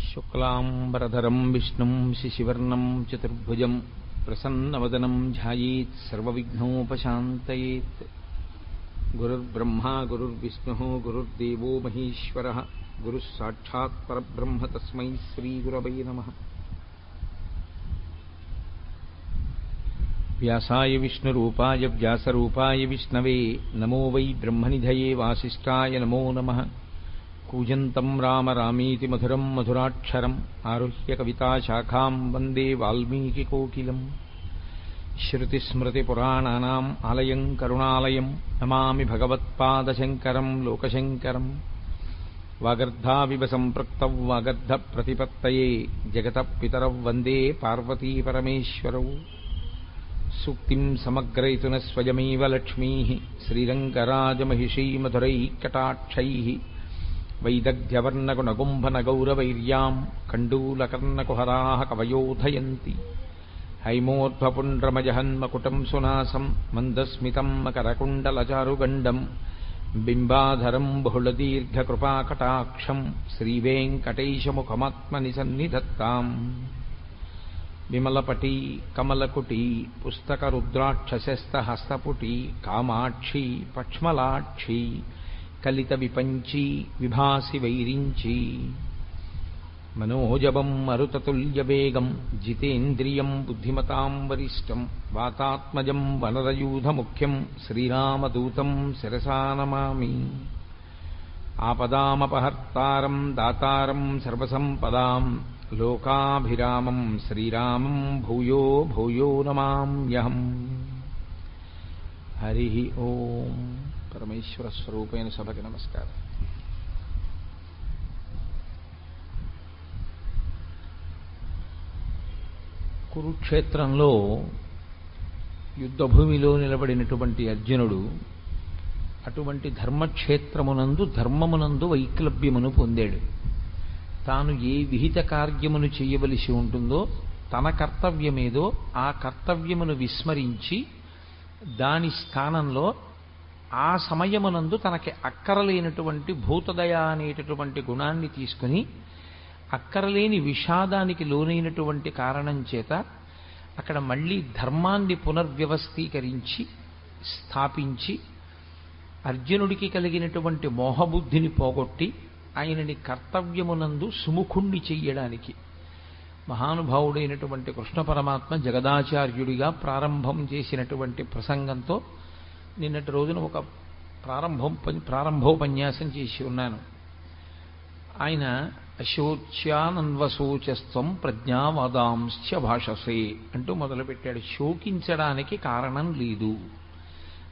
శుక్లాంబరధరం విష్ణుం శశివర్ణం చతుర్భుజం ప్రసన్నవదనం ధ్యాయేత్ సర్వవిఘ్నోపశాంతయేత్. గురుర్బ్రహ్మా గురుర్విష్ణుః గురుర్దేవో మహేశ్వరః గురుః సాక్షాత్ పరబ్రహ్మ తస్మై శ్రీగురవై నమః. వ్యాసాయ విష్ణురూపాయ వ్యాసరూపాయ విష్ణవే నమో వై బ్రహ్మనిధయే వాసిష్ఠాయ నమో నమః. కూజంతం రామ రామీతి మధురం మధురాక్షరం ఆరుహ్య కవితాశాఖాం వందే వాల్మీకికోకిలం. శ్రుతిస్మృతిపురాణానాం ఆలయం కరుణాలయం నమామి భగవత్పాదశంకరం లోకశంకరం. వాగర్ధావివ సంపృక్తౌ వాగర్ధప్రతిపత్తయే జగతః పితరౌ వందే పార్వతీపరమేశ్వరౌ. సూక్తిం సమగ్రయతున స్వయమేవ లక్ష్మీః శ్రీరంగరాజమహిషీమధురైఃకటాక్షైః. వైదగ్ధ్యవర్ణగుణగుంభనగౌరవైర్యాం కండూలకర్ణకుహరాः కవయోధయంతి. హైమోర్ధ్వపుండ్రమజహన్మకుటం సునాసం మందస్మితం మకరకుండలచారుగండం. బింబాధరం బహుళదీర్ఘకృపాకటాక్షం శ్రీవేంకటేశముఖమాత్మని సన్నిధత్తాం. విమలపటీ కమలకుటీ పుస్తకరుద్రాక్షశస్తహస్తపుటీ కామాక్షీ పక్ష్మలాక్షీ కలిత విపంచీ విభాసి వైరించీ. మనోజవం మరుతతుల్యవేగం జితేంద్రియం బుద్ధిమతాం వరిష్టం. వాతాత్మజం వనరయూధముఖ్యం శ్రీరామదూతం శిరసా నమామి. ఆపదామపహర్తారం దాతారం సర్వసంపదాం లోకాభిరామం శ్రీరామం భూయో భూయో నమామ్యహం. హరి ఓం. పరమేశ్వర స్వరూపైన సభకి నమస్కారం. కురుక్షేత్రంలో యుద్ధభూమిలో నిలబడినటువంటి అర్జునుడు అటువంటి ధర్మక్షేత్రమునందు ధర్మమునందు వైక్లభ్యమును పొందాడు. తాను ఏ విహిత కార్యమును చేయవలసి ఉంటుందో తన కర్తవ్యమేదో ఆ కర్తవ్యమును విస్మరించి దాని స్థానంలో ఆ సమయమునందు తనకి అక్కరలేనటువంటి భూతదయ అనేటటువంటి గుణాన్ని తీసుకుని అక్కరలేని విషాదానికి లోనైనటువంటి కారణం చేత అక్కడ మళ్ళీ ధర్మాన్ని పునర్వ్యవస్థీకరించి స్థాపించి అర్జునుడికి కలిగినటువంటి మోహబుద్ధిని పోగొట్టి ఆయనని కర్తవ్యమునందు సుముఖుణ్ణి చెయ్యడానికి మహానుభావుడైనటువంటి కృష్ణ పరమాత్మ జగదాచార్యుడిగా ప్రారంభం చేసినటువంటి ప్రసంగంతో నిన్నటి రోజున ఒక ప్రారంభోపన్యాసం చేసి ఉన్నాను. ఆయన అశోచ్యానన్వశోచస్త్వం ప్రజ్ఞావాదాంశ్చ భాషసే అంటూ మొదలుపెట్టాడు. శోకించడానికి కారణం లేదు,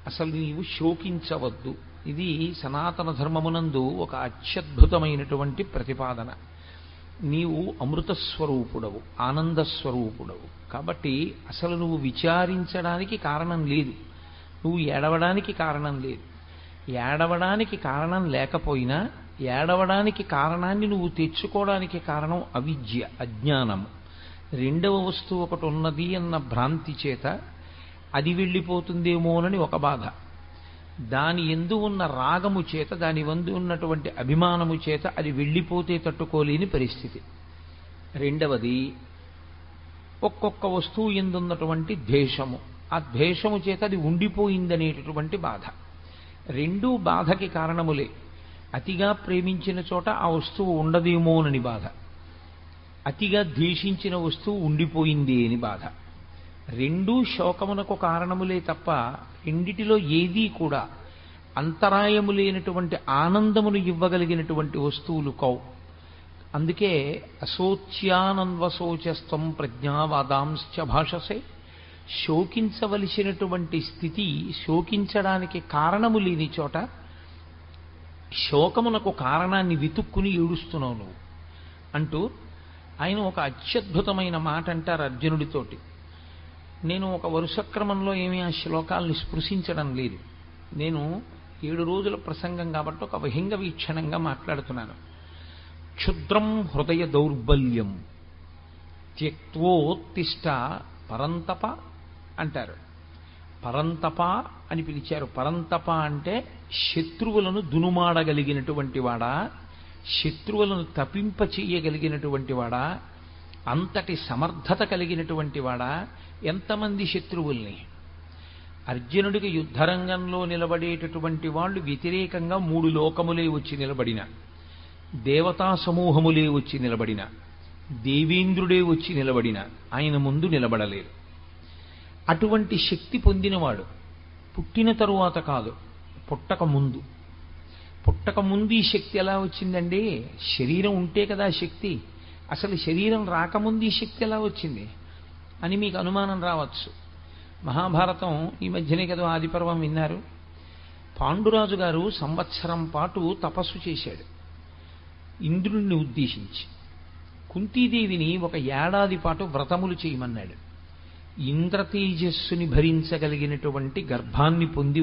అసలు నీవు శోకించవద్దు. ఇది సనాతన ధర్మమునందు ఒక అత్యద్భుతమైనటువంటి ప్రతిపాదన. నీవు అమృతస్వరూపుడవు, ఆనందస్వరూపుడవు, కాబట్టి అసలు నువ్వు విచారించడానికి కారణం లేదు, నువ్వు ఏడవడానికి కారణం లేదు. ఏడవడానికి కారణం లేకపోయినా ఏడవడానికి కారణాన్ని నువ్వు తెచ్చుకోవడానికి కారణం అవిద్య, అజ్ఞానము. రెండవ వస్తువు ఒకటి ఉన్నది అన్న భ్రాంతి చేత అది వెళ్ళిపోతుందేమోనని ఒక బాధ, దాని యందు ఉన్న రాగము చేత దాని వందు ఉన్నటువంటి అభిమానము చేత అది వెళ్ళిపోతే తట్టుకోలేని పరిస్థితి. రెండవది ఒక్కొక్క వస్తువు ఎందున్నటువంటి ద్వేషము, ఆ ద్వేషము చేత అది ఉండిపోయిందనేటటువంటి బాధ. రెండూ బాధకి కారణములే. అతిగా ప్రేమించిన చోట ఆ వస్తువు ఉండదేమోనని బాధ, అతిగా ద్వేషించిన వస్తువు ఉండిపోయింది అని బాధ. రెండూ శోకమునకు కారణములే తప్ప రెండిటిలో ఏదీ కూడా అంతరాయము లేనటువంటి ఆనందమును ఇవ్వగలిగినటువంటి వస్తువులు కౌ. అందుకే అశోచ్యానన్వశోచస్త్వం ప్రజ్ఞావాదాంశ్చ భాషసే. శోకించవలసినటువంటి స్థితి, శోకించడానికి కారణము లేని చోట శోకమునకు కారణాన్ని వెతుక్కుని ఏడుస్తున్నావు నువ్వు అంటూ ఆయన ఒక అత్యద్భుతమైన మాట అంటారు అర్జునుడితోటి. నేను ఒక వరుసక్రమంలో ఏమీ ఆ శ్లోకాలని స్పృశించడం లేదు. నేను 7 రోజుల ప్రసంగం కాబట్టి ఒక విహంగ వీక్షణంగా మాట్లాడుతున్నాను. క్షుద్రం హృదయ దౌర్బల్యం త్యక్తోత్తిష్ట పరంతప అంటారు. పరంతప అని పిలిచారు. పరంతప అంటే శత్రువులను దునుమాడగలిగినటువంటి వాడా, శత్రువులను తపింప చెయ్యగలిగినటువంటి వాడా, అంతటి సమర్థత కలిగినటువంటి వాడా, ఎంతమంది శత్రువుల్ని? అర్జునుడికి యుద్ధరంగంలో నిలబడేటటువంటి వాళ్ళు వ్యతిరేకంగా 3 లోకములే వచ్చి నిలబడిన, దేవతా సమూహములే వచ్చి నిలబడిన, దేవేంద్రుడే వచ్చి నిలబడిన ఆయన ముందు నిలబడలేరు. అటువంటి శక్తి పొందినవాడు పుట్టిన తరువాత కాదు, పుట్టక ముందు. పుట్టక ముందు ఈ శక్తి ఎలా వచ్చిందండి? శరీరం ఉంటే కదా శక్తి. అసలు శరీరం రాకముందు ఈ శక్తి ఎలా వచ్చింది అని మీకు అనుమానం రావచ్చు. మహాభారతం ఈ మధ్యనే కదా ఆదిపర్వం విన్నారు. పాండురాజు గారు సంవత్సరం పాటు తపస్సు చేశాడు ఇంద్రుణ్ణి ఉద్దేశించి. కుంతీదేవిని 1 ఏడాది పాటు వ్రతములు చేయమన్నాడు. ఇంద్రతేజస్సుని భరించగలిగినటువంటి గర్భాన్ని పొంది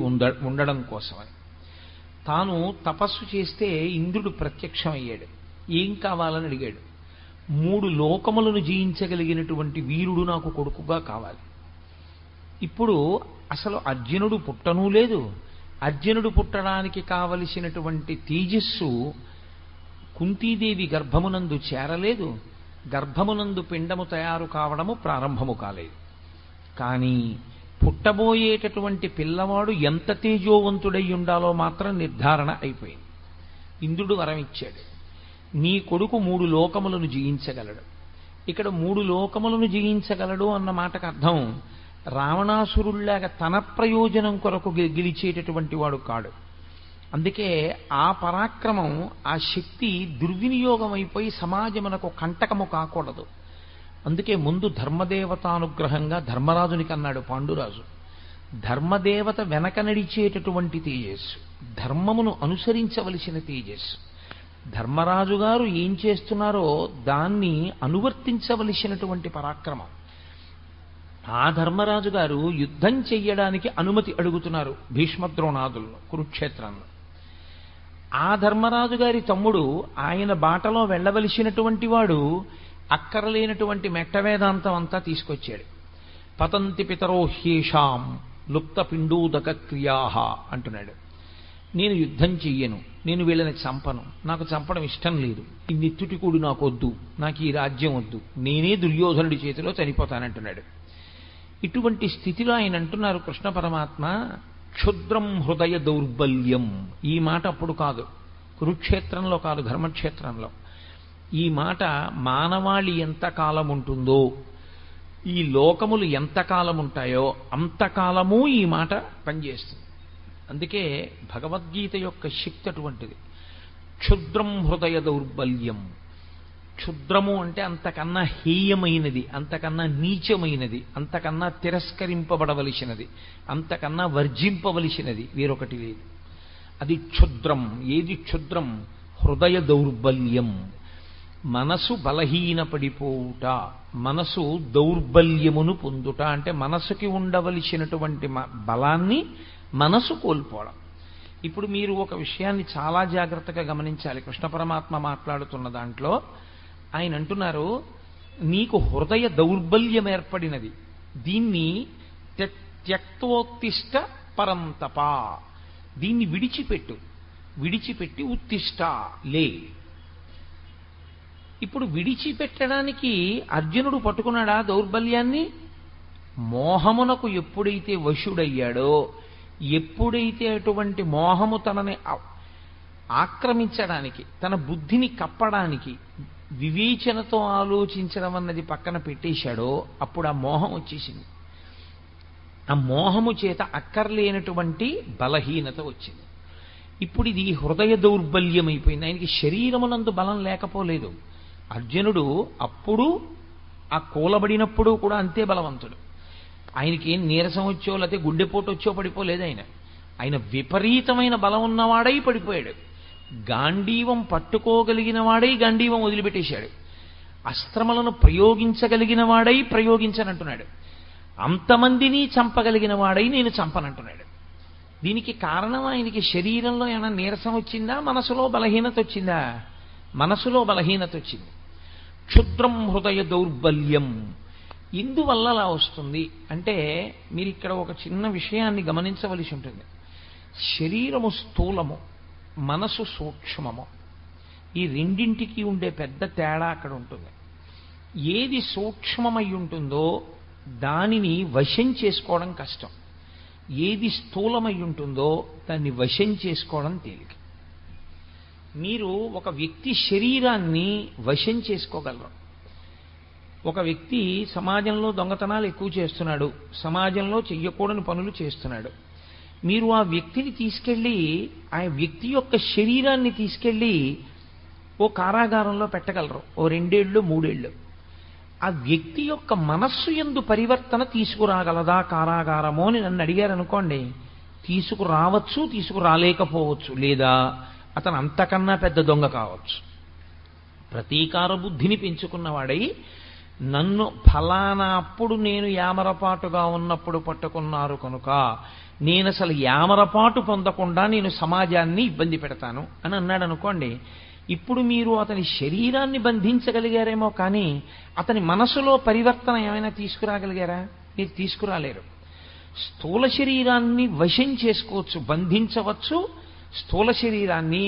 ఉండడం కోసమని. తాను తపస్సు చేస్తే ఇంద్రుడు ప్రత్యక్షమయ్యాడు. ఏం కావాలని అడిగాడు. 3 లోకములను జయించగలిగినటువంటి వీరుడు నాకు కొడుకుగా కావాలి. ఇప్పుడు అసలు అర్జునుడు పుట్టనూ లేదు. అర్జునుడు పుట్టడానికి కావలసినటువంటి తేజస్సు కుంతీదేవి గర్భమునందు చేరలేదు. గర్భమునందు పిండము తయారు కావడము ప్రారంభము కాలేదు. కానీ పుట్టబోయేటటువంటి పిల్లవాడు ఎంత తేజోవంతుడై ఉండాలో మాత్రం నిర్ధారణ అయిపోయింది. ఇంద్రుడు వరం ఇచ్చాడు, నీ కొడుకు 3 లోకములను జయించగలడు. ఇక్కడ 3 లోకములను జయించగలడు అన్న మాటకు అర్థం రావణాసురుల్లాగా తన ప్రయోజనం కొరకు గెలిచేటటువంటి వాడు కాడు. అందుకే ఆ పరాక్రమం, ఆ శక్తి దుర్వినియోగం అయిపోయి సమాజమునకు కంటకము కాకూడదు. అందుకే ముందు ధర్మదేవతానుగ్రహంగా ధర్మరాజునికి అన్నాడు పాండురాజు. ధర్మదేవత వెనక నడిచేటటువంటి తేజస్సు, ధర్మమును అనుసరించవలసిన తేజస్సు. ధర్మరాజు గారు ఏం చేస్తున్నారో దాన్ని అనువర్తించవలసినటువంటి పరాక్రమం. ఆ ధర్మరాజు గారు యుద్ధం చెయ్యడానికి అనుమతి అడుగుతున్నారు భీష్మద్రోణాదులను కురుక్షేత్రంలో. ఆ ధర్మరాజు గారి తమ్ముడు ఆయన బాటలో వెళ్ళవలసినటువంటి వాడు అక్కరలేనటువంటి మెట్ట వేదాంతం అంతా తీసుకొచ్చాడు. పతంతి పితరో హ్యేషాం లుప్త పిండూదక క్రియాహ అంటున్నాడు. నేను యుద్ధం చెయ్యను, నేను వీళ్ళని చంపను, నాకు చంపడం ఇష్టం లేదు, ఈ నిత్తుటికూడు నాకు వద్దు, నాకు ఈ రాజ్యం వద్దు, నేనే దుర్యోధనుడి చేతిలో చనిపోతానంటున్నాడు. ఇటువంటి స్థితిలో ఆయన అంటున్నారు కృష్ణ పరమాత్మ, క్షుద్రం హృదయ దౌర్బల్యం. ఈ మాట అప్పుడు కాదు, కురుక్షేత్రంలో కాదు, ధర్మక్షేత్రంలో. ఈ మాట మానవాళి ఎంతకాలం ఉంటుందో, ఈ లోకములు ఎంతకాలం ఉంటాయో అంతకాలము ఈ మాట పనిచేస్తుంది. అందుకే భగవద్గీత యొక్క శక్తి అటువంటిది. క్షుద్రం హృదయ దౌర్బల్యం. క్షుద్రము అంటే అంతకన్నా హేయమైనది, అంతకన్నా నీచమైనది, అంతకన్నా తిరస్కరింపబడవలసినది, అంతకన్నా వర్జింపవలసినది వేరొకటి లేదు. అది క్షుద్రం. ఏది క్షుద్రం? హృదయ దౌర్బల్యం. మనసు బలహీనపడిపోవుట, మనసు దౌర్బల్యమును పొందుట. అంటే మనసుకి ఉండవలసినటువంటి బలాన్ని మనసు కోల్పోవడం. ఇప్పుడు మీరు ఒక విషయాన్ని చాలా జాగ్రత్తగా గమనించాలి. కృష్ణ పరమాత్మ మాట్లాడుతున్న దాంట్లో ఆయన అంటున్నారు, నీకు హృదయ దౌర్బల్యం ఏర్పడినది, దీన్ని త్యక్తోత్తిష్ట పరంతప, దీన్ని విడిచిపెట్టి ఉత్తిష్ట లే. ఇప్పుడు విడిచిపెట్టడానికి అర్జునుడు పట్టుకున్నాడా దౌర్బల్యాన్ని? మోహమునకు ఎప్పుడైతే వశుడయ్యాడో, ఎప్పుడైతే అటువంటి మోహము తనని ఆక్రమించడానికి, తన బుద్ధిని కప్పడానికి, వివేచనతో ఆలోచించడం అన్నది పక్కన పెట్టేశాడో అప్పుడు ఆ మోహం వచ్చేసింది. ఆ మోహము చేత అక్కర్లేనటువంటి బలహీనత వచ్చింది. ఇప్పుడు ఇది హృదయ దౌర్బల్యం అయిపోయింది. ఆయనకి శరీరమునందు బలం లేకపోలేదు. అర్జునుడు అప్పుడు ఆ కూలబడినప్పుడు కూడా అంతే బలవంతుడు. ఆయనకి ఏం నీరసం వచ్చో లేకపోతే గుండెపోటు వచ్చో పడిపోలేదు. ఆయన విపరీతమైన బలం ఉన్నవాడై పడిపోయాడు. గాంధీవం పట్టుకోగలిగిన వాడై గాంధీవం వదిలిపెట్టేశాడు. అస్త్రములను ప్రయోగించగలిగిన వాడై ప్రయోగించనంటున్నాడు. అంతమందిని చంపగలిగిన వాడై నేను చంపనంటున్నాడు. దీనికి కారణం ఆయనకి శరీరంలో ఏమైనా నీరసం వచ్చిందా, మనసులో బలహీనత వచ్చిందా? మనసులో బలహీనత వచ్చింది. క్షుద్రం హృదయ దౌర్బల్యం. ఇందువల్ల అలా వస్తుంది అంటే మీరు ఇక్కడ ఒక చిన్న విషయాన్ని గమనించవలసి ఉంటుంది. శరీరము స్థూలము, మనసు సూక్ష్మము. ఈ రెండింటికి ఉండే పెద్ద తేడా అక్కడ ఉంటుంది. ఏది సూక్ష్మమై ఉంటుందో దానిని వశం చేసుకోవడం కష్టం, ఏది స్థూలమై ఉంటుందో దాన్ని వశం చేసుకోవడం తేలిక. మీరు ఒక వ్యక్తి శరీరాన్ని వశం చేసుకోగలరు. ఒక వ్యక్తి సమాజంలో దొంగతనాలు ఎక్కువ చేస్తున్నాడు, సమాజంలో చెయ్యకూడని పనులు చేస్తున్నాడు. మీరు ఆ వ్యక్తిని తీసుకెళ్ళి, ఆ వ్యక్తి యొక్క శరీరాన్ని తీసుకెళ్ళి ఓ కారాగారంలో పెట్టగలరు, ఓ 2 ఏళ్ళు 3 ఏళ్ళు. ఆ వ్యక్తి యొక్క మనస్సు యందు పరివర్తన తీసుకురాగలదా కారాగారమో అని నన్ను అడిగారనుకోండి, తీసుకురావచ్చు, తీసుకురాలేకపోవచ్చు, లేదా అతను అంతకన్నా పెద్ద దొంగ కావచ్చు. ప్రతీకార బుద్ధిని పెంచుకున్నవాడై నన్ను ఫలానా అప్పుడు నేను యామరపాటుగా ఉన్నప్పుడు పట్టుకున్నారు కనుక నేను అసలు యామరపాటు పొందకుండా నేను సమాజాన్ని ఇబ్బంది పెడతాను అని అన్నాడు అనుకోండి, ఇప్పుడు మీరు అతని శరీరాన్ని బంధించగలిగారేమో కానీ అతని మనసులో పరివర్తన ఏమైనా తీసుకురాగలిగారా? మీరు తీసుకురాలేరు. స్థూల శరీరాన్ని వశం చేసుకోవచ్చు, బంధించవచ్చు. స్థూల శరీరాన్ని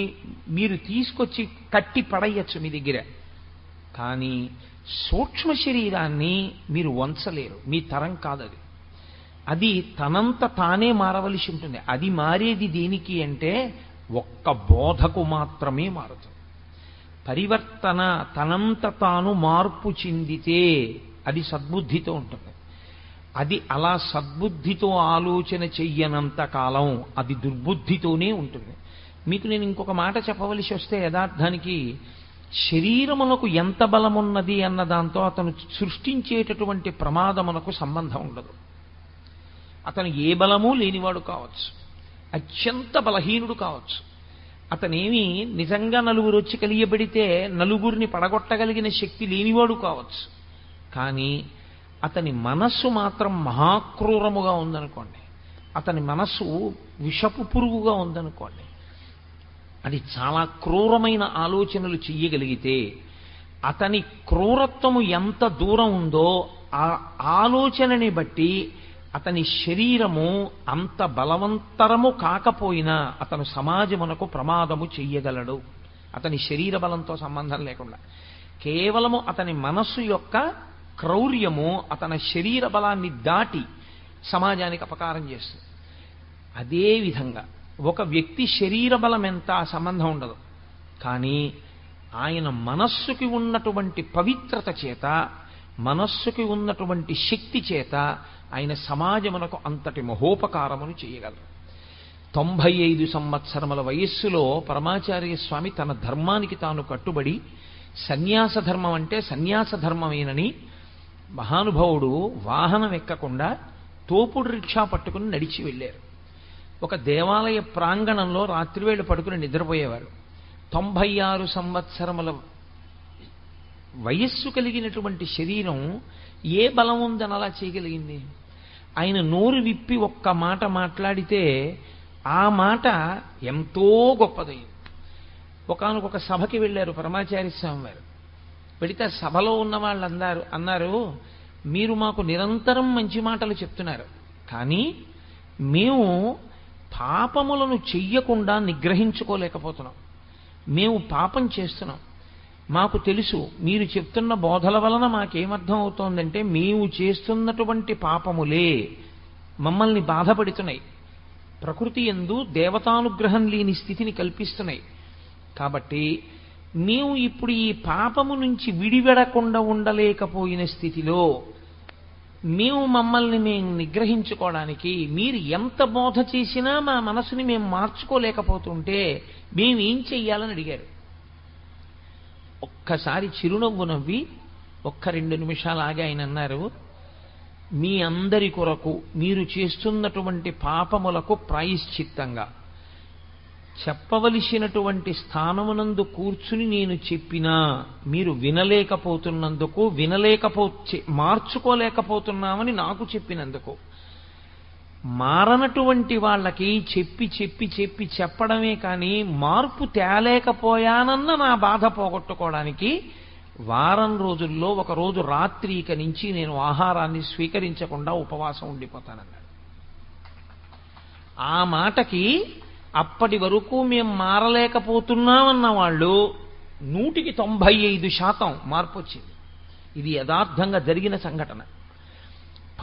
మీరు తీసుకొచ్చి కట్టి పడేయచ్చు మీ దగ్గర. కానీ సూక్ష్మ శరీరాన్ని మీరు వంచలేరు, మీ తరం కాదది. అది తనంత తానే మారవలసి ఉంటుంది. అది మారేది దేనికి అంటే ఒక్క బోధకు మాత్రమే మారుతుంది. పరివర్తన తనంత తాను మార్పు చెందితే అది సద్బుద్ధితో ఉంటుంది. అది అలా సద్బుద్ధితో ఆలోచన చెయ్యనంత కాలం అది దుర్బుద్ధితోనే ఉంటుంది. మీకు నేను ఇంకొక మాట చెప్పవలసి వస్తే, యథార్థానికి శరీరమునకు ఎంత బలమున్నది అన్న దాంతో అతను సృష్టించేటటువంటి ప్రమాదమునకు సంబంధం ఉండదు. అతను ఏ బలమూ లేనివాడు కావచ్చు, అత్యంత బలహీనుడు కావచ్చు. అతనేమి నిజంగా నలుగురు వచ్చి కలియబడితే నలుగురిని పడగొట్టగలిగిన శక్తి లేనివాడు కావచ్చు. కానీ అతని మనస్సు మాత్రం మహాక్రూరముగా ఉందనుకోండి, అతని మనస్సు విషపు పురుగుగా ఉందనుకోండి, అది చాలా క్రూరమైన ఆలోచనలు చెయ్యగలిగితే అతని క్రూరత్వము ఎంత దూరం ఉందో ఆ ఆలోచనని బట్టి అతని శరీరము అంత బలవంతరము కాకపోయినా అతను సమాజమునకు ప్రమాదము చెయ్యగలడు. అతని శరీర బలంతో సంబంధం లేకుండా కేవలము అతని మనస్సు యొక్క క్రౌర్యము అతని శరీర బలాన్ని దాటి సమాజానికి అపకారం చేస్తుంది. అదేవిధంగా ఒక వ్యక్తి శరీర బలం ఎంత సంబంధం ఉండదు, కానీ ఆయన మనస్సుకి ఉన్నటువంటి పవిత్రత చేత, మనస్సుకి ఉన్నటువంటి శక్తి చేత ఆయన సమాజమునకు అంతటి మహోపకారమును చేయగలరు. 95 సంవత్సరముల వయస్సులో పరమాచార్య స్వామి తన ధర్మానికి తాను కట్టుబడి సన్యాస ధర్మం అంటే సన్యాస ధర్మమేనని మహానుభావుడు వాహనం ఎక్కకుండా తోపుడు రిక్షా పట్టుకుని నడిచి వెళ్ళారు. ఒక దేవాలయ ప్రాంగణంలో రాత్రివేళ పడుకుని నిద్రపోయేవారు. 96 సంవత్సరముల వయస్సు కలిగినటువంటి శరీరం ఏ బలం ఉందని అలా చేయగలిగింది? ఆయన నోరు విప్పి ఒక్క మాట మాట్లాడితే ఆ మాట ఎంతో గొప్పదైంది. ఒకానొక సభకి వెళ్ళారు పరమాచార్య స్వామి వారు. వెళితే సభలో ఉన్న వాళ్ళు అన్నారు, మీరు మాకు నిరంతరం మంచి మాటలు చెప్తున్నారు, కానీ మేము పాపములను చెయ్యకుండా నిగ్రహించుకోలేకపోతున్నాం. మేము పాపం చేస్తున్నాం. మాకు తెలుసు మీరు చెప్తున్న బోధల వలన మాకేమర్థం అవుతోందంటే మేము చేస్తున్నటువంటి పాపములే మమ్మల్ని బాధపడుతున్నాయి, ప్రకృతి యందు దేవతానుగ్రహం లేని స్థితిని కల్పిస్తున్నాయి. కాబట్టి మేము ఇప్పుడు ఈ పాపము నుంచి విడివెడకుండా ఉండలేకపోయిన స్థితిలో మమ్మల్ని మేము నిగ్రహించుకోవడానికి మీరు ఎంత బోధ చేసినా మా మనసుని మేము మార్చుకోలేకపోతుంటే మేమేం చెయ్యాలని అడిగారు. ఒక్కసారి చిరునవ్వు నవ్వి ఒక్క 2 నిమిషాలు ఆగి ఆయన అన్నారు, మీ అందరి కొరకు మీరు చేస్తున్నటువంటి పాపములకు ప్రాయశ్చిత్తంగా చెప్పవలసినటువంటి స్థానమునందు కూర్చుని నేను చెప్పినా మీరు వినలేకపోతున్నందుకు, మార్చుకోలేకపోతున్నామని నాకు చెప్పినందుకు, మారనటువంటి వాళ్ళకి చెప్పి చెప్పి చెప్పి చెప్పడమే కానీ మార్పు తేలేకపోయానన్న నా బాధ పోగొట్టుకోవడానికి వారం రోజుల్లో ఒక రోజు రాత్రిక నుంచి నేను ఆహారాన్ని స్వీకరించకుండా ఉపవాసం ఉండిపోతానన్నాడు. ఆ మాటకి అప్పటి వరకు మేము మారలేకపోతున్నామన్న వాళ్ళు 195% మార్పు వచ్చింది. ఇది యథార్థంగా జరిగిన సంఘటన.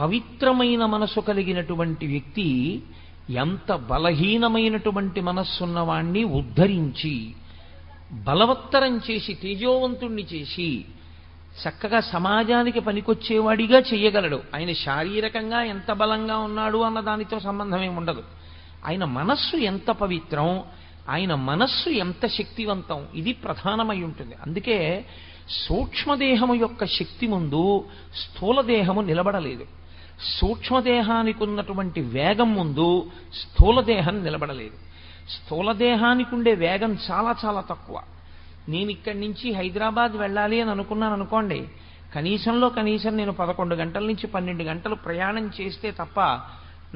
పవిత్రమైన మనసు కలిగినటువంటి వ్యక్తి ఎంత బలహీనమైనటువంటి మనస్సున్నవాణ్ణి ఉద్ధరించి బలవత్తరం చేసి తేజోవంతుణ్ణి చేసి చక్కగా సమాజానికి పనికొచ్చేవాడిగా చెయ్యగలడు. ఆయన శారీరకంగా ఎంత బలంగా ఉన్నాడు అన్న దానితో సంబంధం ఏమి ఉండదు. ఆయన మనస్సు ఎంత పవిత్రం, ఆయన మనస్సు ఎంత శక్తివంతం, ఇది ప్రధానమై ఉంటుంది. అందుకే సూక్ష్మదేహము యొక్క శక్తి ముందు స్థూలదేహము నిలబడలేదు. సూక్ష్మదేహానికి ఉన్నటువంటి వేగం ముందు స్థూలదేహం నిలబడలేదు. స్థూలదేహానికి ఉండే వేగం చాలా చాలా తక్కువ. నేను ఇక్కడి నుంచి హైదరాబాద్ వెళ్ళాలి అని అనుకున్నాను అనుకోండి, కనీసంలో కనీసం నేను 11 గంటల నుంచి 12 గంటలు ప్రయాణం చేస్తే తప్ప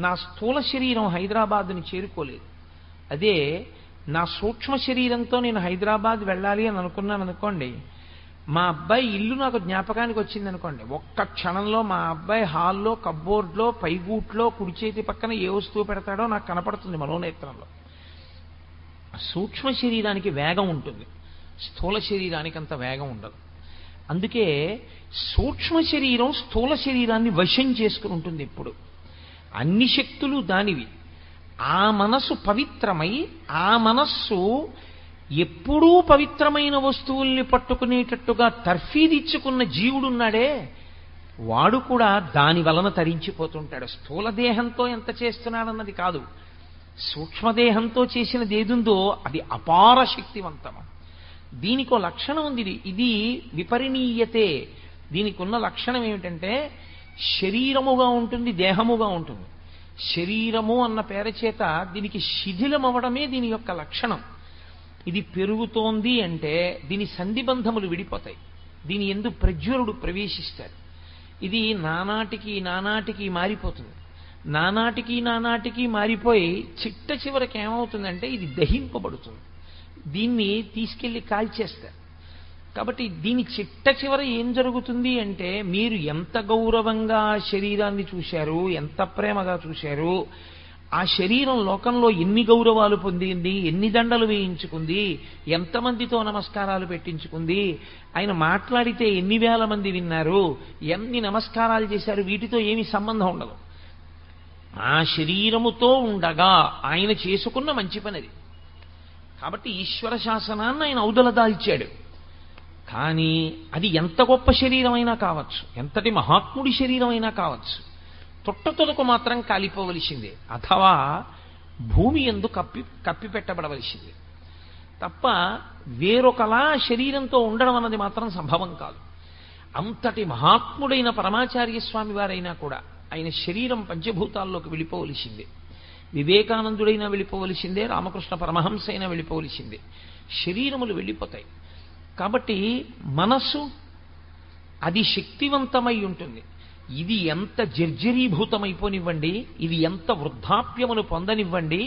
నా స్థూల శరీరం హైదరాబాద్ని చేరుకోలేదు. అదే నా సూక్ష్మ శరీరంతో నేను హైదరాబాద్ వెళ్ళాలి అని అనుకున్నాను అనుకోండి, మా అబ్బాయి ఇల్లు నాకు జ్ఞాపకానికి వచ్చింది అనుకోండి, ఒక్క క్షణంలో మా అబ్బాయి హాల్లో కబ్బోర్డ్లో పైగూట్లో కుడి చేతి పక్కన ఏ వస్తువు పెడతాడో నాకు కనపడుతుంది మనోనేత్రంలో. సూక్ష్మ శరీరానికి వేగం ఉంటుంది, స్థూల శరీరానికి అంత వేగం ఉండదు. అందుకే సూక్ష్మ శరీరం స్థూల శరీరాన్ని వశం చేసుకుని ఉంటుంది ఎప్పుడు. అన్ని శక్తులు దానివి. ఆ మనస్సు పవిత్రమై, ఆ మనస్సు ఎప్పుడూ పవిత్రమైన వస్తువుల్ని పట్టుకునేటట్టుగా తర్ఫీదిచ్చుకున్న జీవుడున్నాడే, వాడు కూడా దాని వలన తరించిపోతుంటాడు. స్థూల దేహంతో ఎంత చేస్తున్నాడన్నది కాదు, సూక్ష్మదేహంతో చేసినది ఏదుందో అది అపార శక్తివంతము. దీనికో లక్షణం ఉంది, ఇది విపరిణీయతే. దీనికి ఉన్న లక్షణం ఏమిటంటే శరీరముగా ఉంటుంది, దేహముగా ఉంటుంది. శరీరము అన్న పేరు చేత దీనికి శిథిలమవడమే దీని యొక్క లక్షణం. ఇది పెరుగుతోంది అంటే దీని సంధిబంధములు విడిపోతాయి, దీని యందు ప్రజ్వరుడు ప్రవేశిస్తాడు. ఇది నానాటికి మారిపోతుంది. నానాటికి మారిపోయి చిట్ట చివరికి ఏమవుతుందంటే ఇది దహింపబడుతుంది. దీన్ని తీసుకెళ్లి కాల్చేస్తారు. కాబట్టి దీని చిట్ట చివర ఏం జరుగుతుంది అంటే, మీరు ఎంత గౌరవంగా శరీరాన్ని చూశారు, ఎంత ప్రేమగా చూశారు, ఆ శరీరం లోకంలో ఎన్ని గౌరవాలు పొందింది, ఎన్ని దండలు వేయించుకుంది, ఎంతమందితో నమస్కారాలు పెట్టించుకుంది, ఆయన మాట్లాడితే ఎన్ని వేల మంది విన్నారు, ఎన్ని నమస్కారాలు చేశారు, వీటితో ఏమీ సంబంధం ఉండదు. ఆ శరీరముతో ఉండగా ఆయన చేసుకున్న మంచి పనిది. కాబట్టి ఈశ్వర శాసనాన్ని ఆయన ఔదలదాల్చాడు. కానీ అది ఎంత గొప్ప శరీరమైనా కావచ్చు, ఎంతటి మహాత్ముడి శరీరమైనా కావచ్చు, తొట్టతొదకు మాత్రం కాలిపోవలసిందే, అథవా భూమి యందు కప్పి పెట్టబడవలసిందే తప్ప వేరొకలా శరీరంతో ఉండడం అన్నది మాత్రం సంభవం కాదు. అంతటి మహాత్ముడైన పరమాచార్య స్వామి వారైనా కూడా ఆయన శరీరం పంచభూతాల్లోకి వెళ్ళిపోవలసిందే. వివేకానందుడైనా వెళ్ళిపోవలసిందే, రామకృష్ణ పరమహంస అయినా వెళ్ళిపోవలసిందే. శరీరములు వెళ్ళిపోతాయి. కాబట్టి మనస్సు అది శక్తివంతమై ఉంటుంది. ఇది ఎంత జర్జరీభూతమైపోనివ్వండి, ఇది ఎంత వృద్ధాప్యమును పొందనివ్వండి,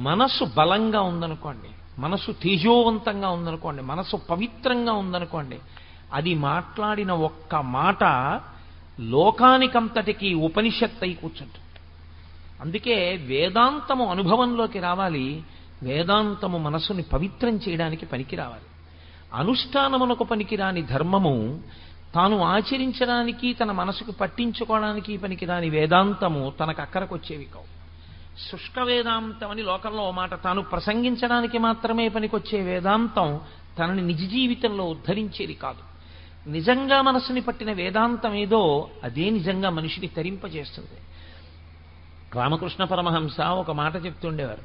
మనస్సు బలంగా ఉందనుకోండి, మనస్సు తేజోవంతంగా ఉందనుకోండి, మనస్సు పవిత్రంగా ఉందనుకోండి, అది మాట్లాడిన ఒక్క మాట లోకానికంతటికీ ఉపనిషత్తు అయి కూర్చుంటుంది. అందుకే వేదాంతము అనుభవంలోకి రావాలి, వేదాంతము మనస్సుని పవిత్రం చేయడానికి పనికి రావాలి. అనుష్ఠానమునకు పనికిరాని ధర్మము తాను ఆచరించడానికి, తన మనసుకు పట్టించుకోవడానికి పనికిరాని వేదాంతము తనకు అక్కరకు వచ్చేవి కావు. శుష్క వేదాంతం అని లోకంలో మాట, తాను ప్రసంగించడానికి మాత్రమే పనికొచ్చే వేదాంతం తనని నిజ జీవితంలో ఉద్ధరించేది కాదు. నిజంగా మనసుని పట్టిన వేదాంతం ఏదో అదే నిజంగా మనిషిని తరింపజేస్తుంది. రామకృష్ణ పరమహంస ఒక మాట చెప్తుండేవారు.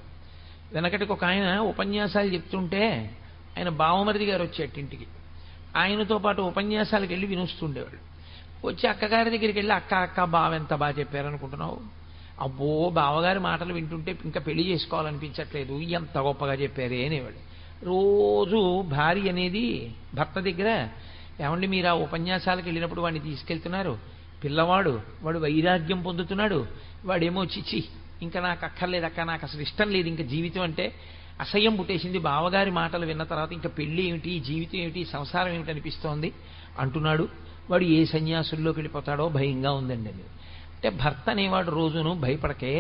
వెనకటికి ఒక ఆయన ఉపన్యాసాలు చెప్తుంటే ఆయన బావమరిది గారు వచ్చేటింటికి, ఆయనతో పాటు ఉపన్యాసాలకు వెళ్ళి వినుస్తుండేవాడు. వచ్చి అక్కగారి దగ్గరికి వెళ్ళి, అక్క బావ ఎంత బాగా చెప్పారనుకుంటున్నావు, అబ్బో బావగారి మాటలు వింటుంటే ఇంకా పెళ్లి చేసుకోవాలనిపించట్లేదు, ఎంత గొప్పగా చెప్పారే అనేవాడు. రోజు భార్య అనేది భర్త దగ్గర, ఏమండి మీరు ఆ ఉపన్యాసాలకు వెళ్ళినప్పుడు వాడిని తీసుకెళ్తున్నారు, పిల్లవాడు వాడు వైరాగ్యం పొందుతున్నాడు, వాడేమో చిచి ఇంకా నాకు అక్కర్లేదక్క, నాకు అసలు ఇష్టం లేదు, ఇంకా జీవితం అంటే అసహ్యం పుట్టేసింది, బావగారి మాటలు విన్న తర్వాత ఇంకా పెళ్లి ఏమిటి, జీవితం ఏమిటి, సంసారం ఏమిటి అనిపిస్తోంది అంటున్నాడు. వాడు ఏ సన్యాసుల్లోకి వెళ్ళిపోతాడో భయంగా ఉందండి అని. అంటే భర్త అనేవాడు రోజును భయపడకే,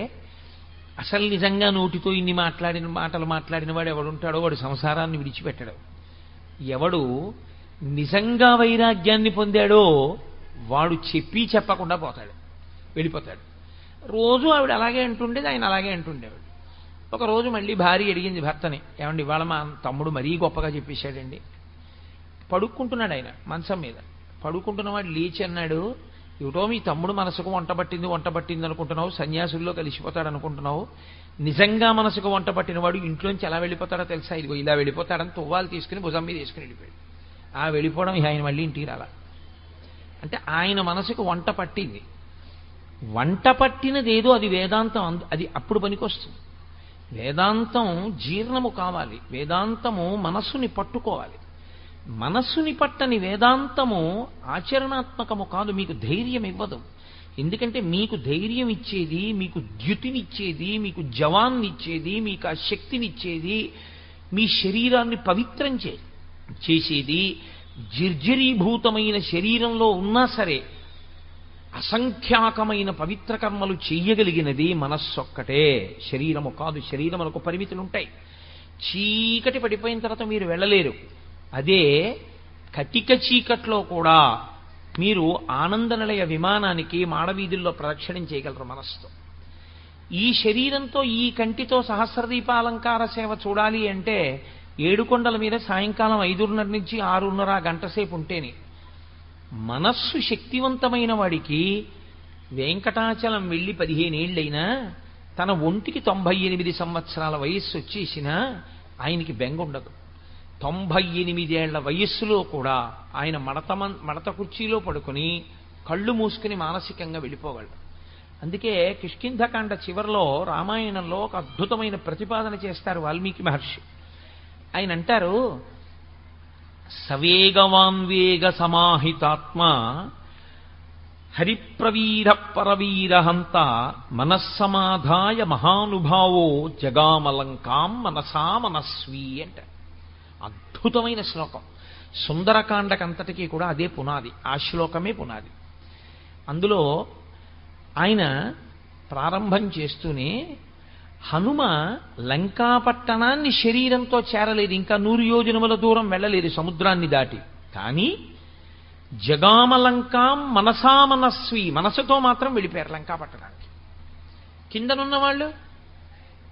అసలు నిజంగా నోటితో ఇన్ని మాటలు మాట్లాడిన వాడు ఎవడుంటాడో వాడు సంసారాన్ని విడిచిపెట్టడు. ఎవడు నిజంగా వైరాగ్యాన్ని పొందాడో వాడు చెప్పి చెప్పకుండా పోతాడు, వెళ్ళిపోతాడు. రోజు ఆవిడ అలాగే అంటుండేది, ఆయన అలాగే అంటుండేవాడు. ఒకరోజు మళ్ళీ భార్య అడిగింది భర్తని, ఏమండి ఇవాళ మా తమ్ముడు మరీ గొప్పగా చెప్పేశాడండి. పడుక్కుంటున్నాడు ఆయన మంచం మీద. పడుకుంటున్నవాడు లేచి అన్నాడు, ఏమిటో మీ తమ్ముడు మనసుకు వంట పట్టింది అనుకుంటున్నావు, సన్యాసుల్లో కలిసిపోతాడు అనుకుంటున్నావు. నిజంగా మనసుకు వంట పట్టినవాడు ఇంట్లోంచి ఎలా వెళ్ళిపోతాడో తెలుసా? ఇదిగో ఇలా వెళ్ళిపోతాడని తువ్వాలు తీసుకుని భుజం మీద వేసుకుని వెళ్ళిపోయాడు. ఆ వెళ్ళిపోవడం ఆయన మళ్ళీ ఇంటికి రాల. అంటే ఆయన మనసుకు వంట పట్టింది. వంట పట్టినది ఏదో అది వేదాంతం, అది అప్పుడు పనికొస్తుంది. వేదాంతం జీర్ణము కావాలి, వేదాంతము మనస్సుని పట్టుకోవాలి. మనస్సుని పట్టని వేదాంతము ఆచరణాత్మకము కాదు, మీకు ధైర్యం ఇవ్వదు. ఎందుకంటే మీకు ధైర్యం ఇచ్చేది, మీకు ద్యుతినిచ్చేది, మీకు జవాన్నిచ్చేది, మీకు ఆ శక్తినిచ్చేది, మీ శరీరాన్ని పవిత్రం చేసేది, నిర్జరీభూతమైన శరీరంలో ఉన్నా సరే అసంఖ్యాకమైన పవిత్ర కర్మలు చెయ్యగలిగినది మనస్సొక్కటే, శరీరము కాదు. శరీరములకు పరిమితులు ఉంటాయి. చీకటి పడిపోయిన తర్వాత మీరు వెళ్ళలేరు. అదే కటిక చీకట్లో కూడా మీరు ఆనందనిలయ విమానానికి మాడవీధుల్లో ప్రదక్షిణం చేయగలరు మనస్సుతో. ఈ శరీరంతో, ఈ కంటితో సహస్రదీపాలంకార సేవ చూడాలి అంటే 7 కొండల మీద సాయంకాలం 5:30 నుంచి 6:30 గంట సేపు ఉంటేనే. మనస్సు శక్తివంతమైన వాడికి వెంకటాచలం వెళ్ళి 15 ఏళ్ళైనా తన ఒంటికి 98 సంవత్సరాల వయస్సు వచ్చేసినా ఆయనకి బెంగ ఉండదు. 98 ఏళ్ల వయస్సులో కూడా ఆయన మడత కుర్చీలో పడుకుని కళ్ళు మూసుకుని మానసికంగా వెళ్ళిపోగలడు. అందుకే కిష్కింధకాండ చివరిలో రామాయణంలో ఒక అద్భుతమైన ప్రతిపాదన చేస్తారు వాల్మీకి మహర్షి. ఆయన అంటారు, సవేగవాన్వేగ సమాహితాత్మ హరిప్రవీర పరవీరహంత మనస్సమాధాయ మహానుభావో జగామలంకాం మనసా మనస్వీ అంట. అద్భుతమైన శ్లోకం. సుందరకాండకంతటికీ కూడా అదే పునాది, ఆ శ్లోకమే పునాది. అందులో ఆయన ప్రారంభం చేస్తూనే హనుమ లంకాపట్టణాన్ని శరీరంతో చేరలేదు, ఇంకా 100 యోజనముల దూరం వెళ్ళలేదు సముద్రాన్ని దాటి. కానీ జగామలంకాం మనసా మనస్వి, మనసుతో మాత్రం వెళ్ళిపోయారు లంకాపట్టణానికి. కిందనున్న వాళ్ళు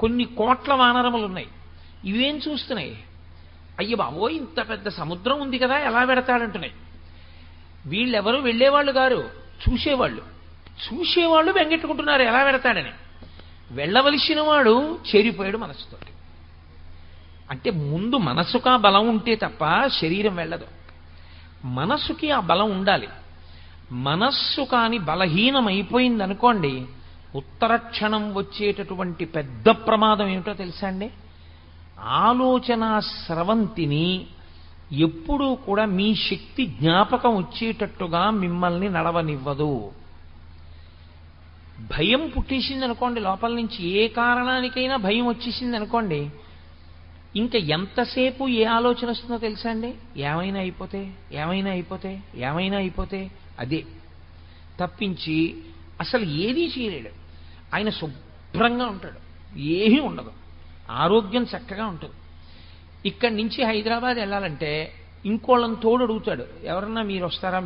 కొన్ని కోట్ల వానరములు ఉన్నాయి, ఇవేం చూస్తున్నాయి? అయ్య బాబో ఇంత పెద్ద సముద్రం ఉంది కదా ఎలా పెడతాడంటున్నాయి. వీళ్ళెవరూ వెళ్ళేవాళ్ళు గారు, చూసేవాళ్ళు బెంగెట్టుకుంటున్నారు ఎలా పెడతాడని. వెళ్ళవలసిన వాడు చేరిపోయాడు మనస్సుతోటి. అంటే ముందు మనసుకు ఆ బలం ఉంటే తప్ప శరీరం వెళ్ళదు. మనస్సుకి ఆ బలం ఉండాలి. మనస్సు కాని బలహీనమైపోయిందనుకోండి, ఉత్తర క్షణం వచ్చేటటువంటి పెద్ద ప్రమాదం ఏమిటో తెలుసా అండి? ఆలోచన స్రవంతిని ఎప్పుడూ కూడా మీ శక్తి జ్ఞాపకం వచ్చేటట్టుగా మిమ్మల్ని నడవనివ్వదు. భయం పుట్టేసింది అనుకోండి, లోపల నుంచి ఏ కారణానికైనా భయం వచ్చేసింది అనుకోండి, ఇంకా ఎంతసేపు ఏ ఆలోచన వస్తుందో తెలుసా అండి? ఏమైనా అయిపోతే అదే తప్పించి అసలు ఏదీ చేయలేడు. ఆయన శుభ్రంగా ఉంటాడు, ఏమీ ఉండదు, ఆరోగ్యం చక్కగా ఉంటుంది. ఇక్కడి నుంచి హైదరాబాద్ వెళ్ళాలంటే ఇంకోళ్ళని తోడు అడుగుతాడు, ఎవరన్నా మీరు వస్తారా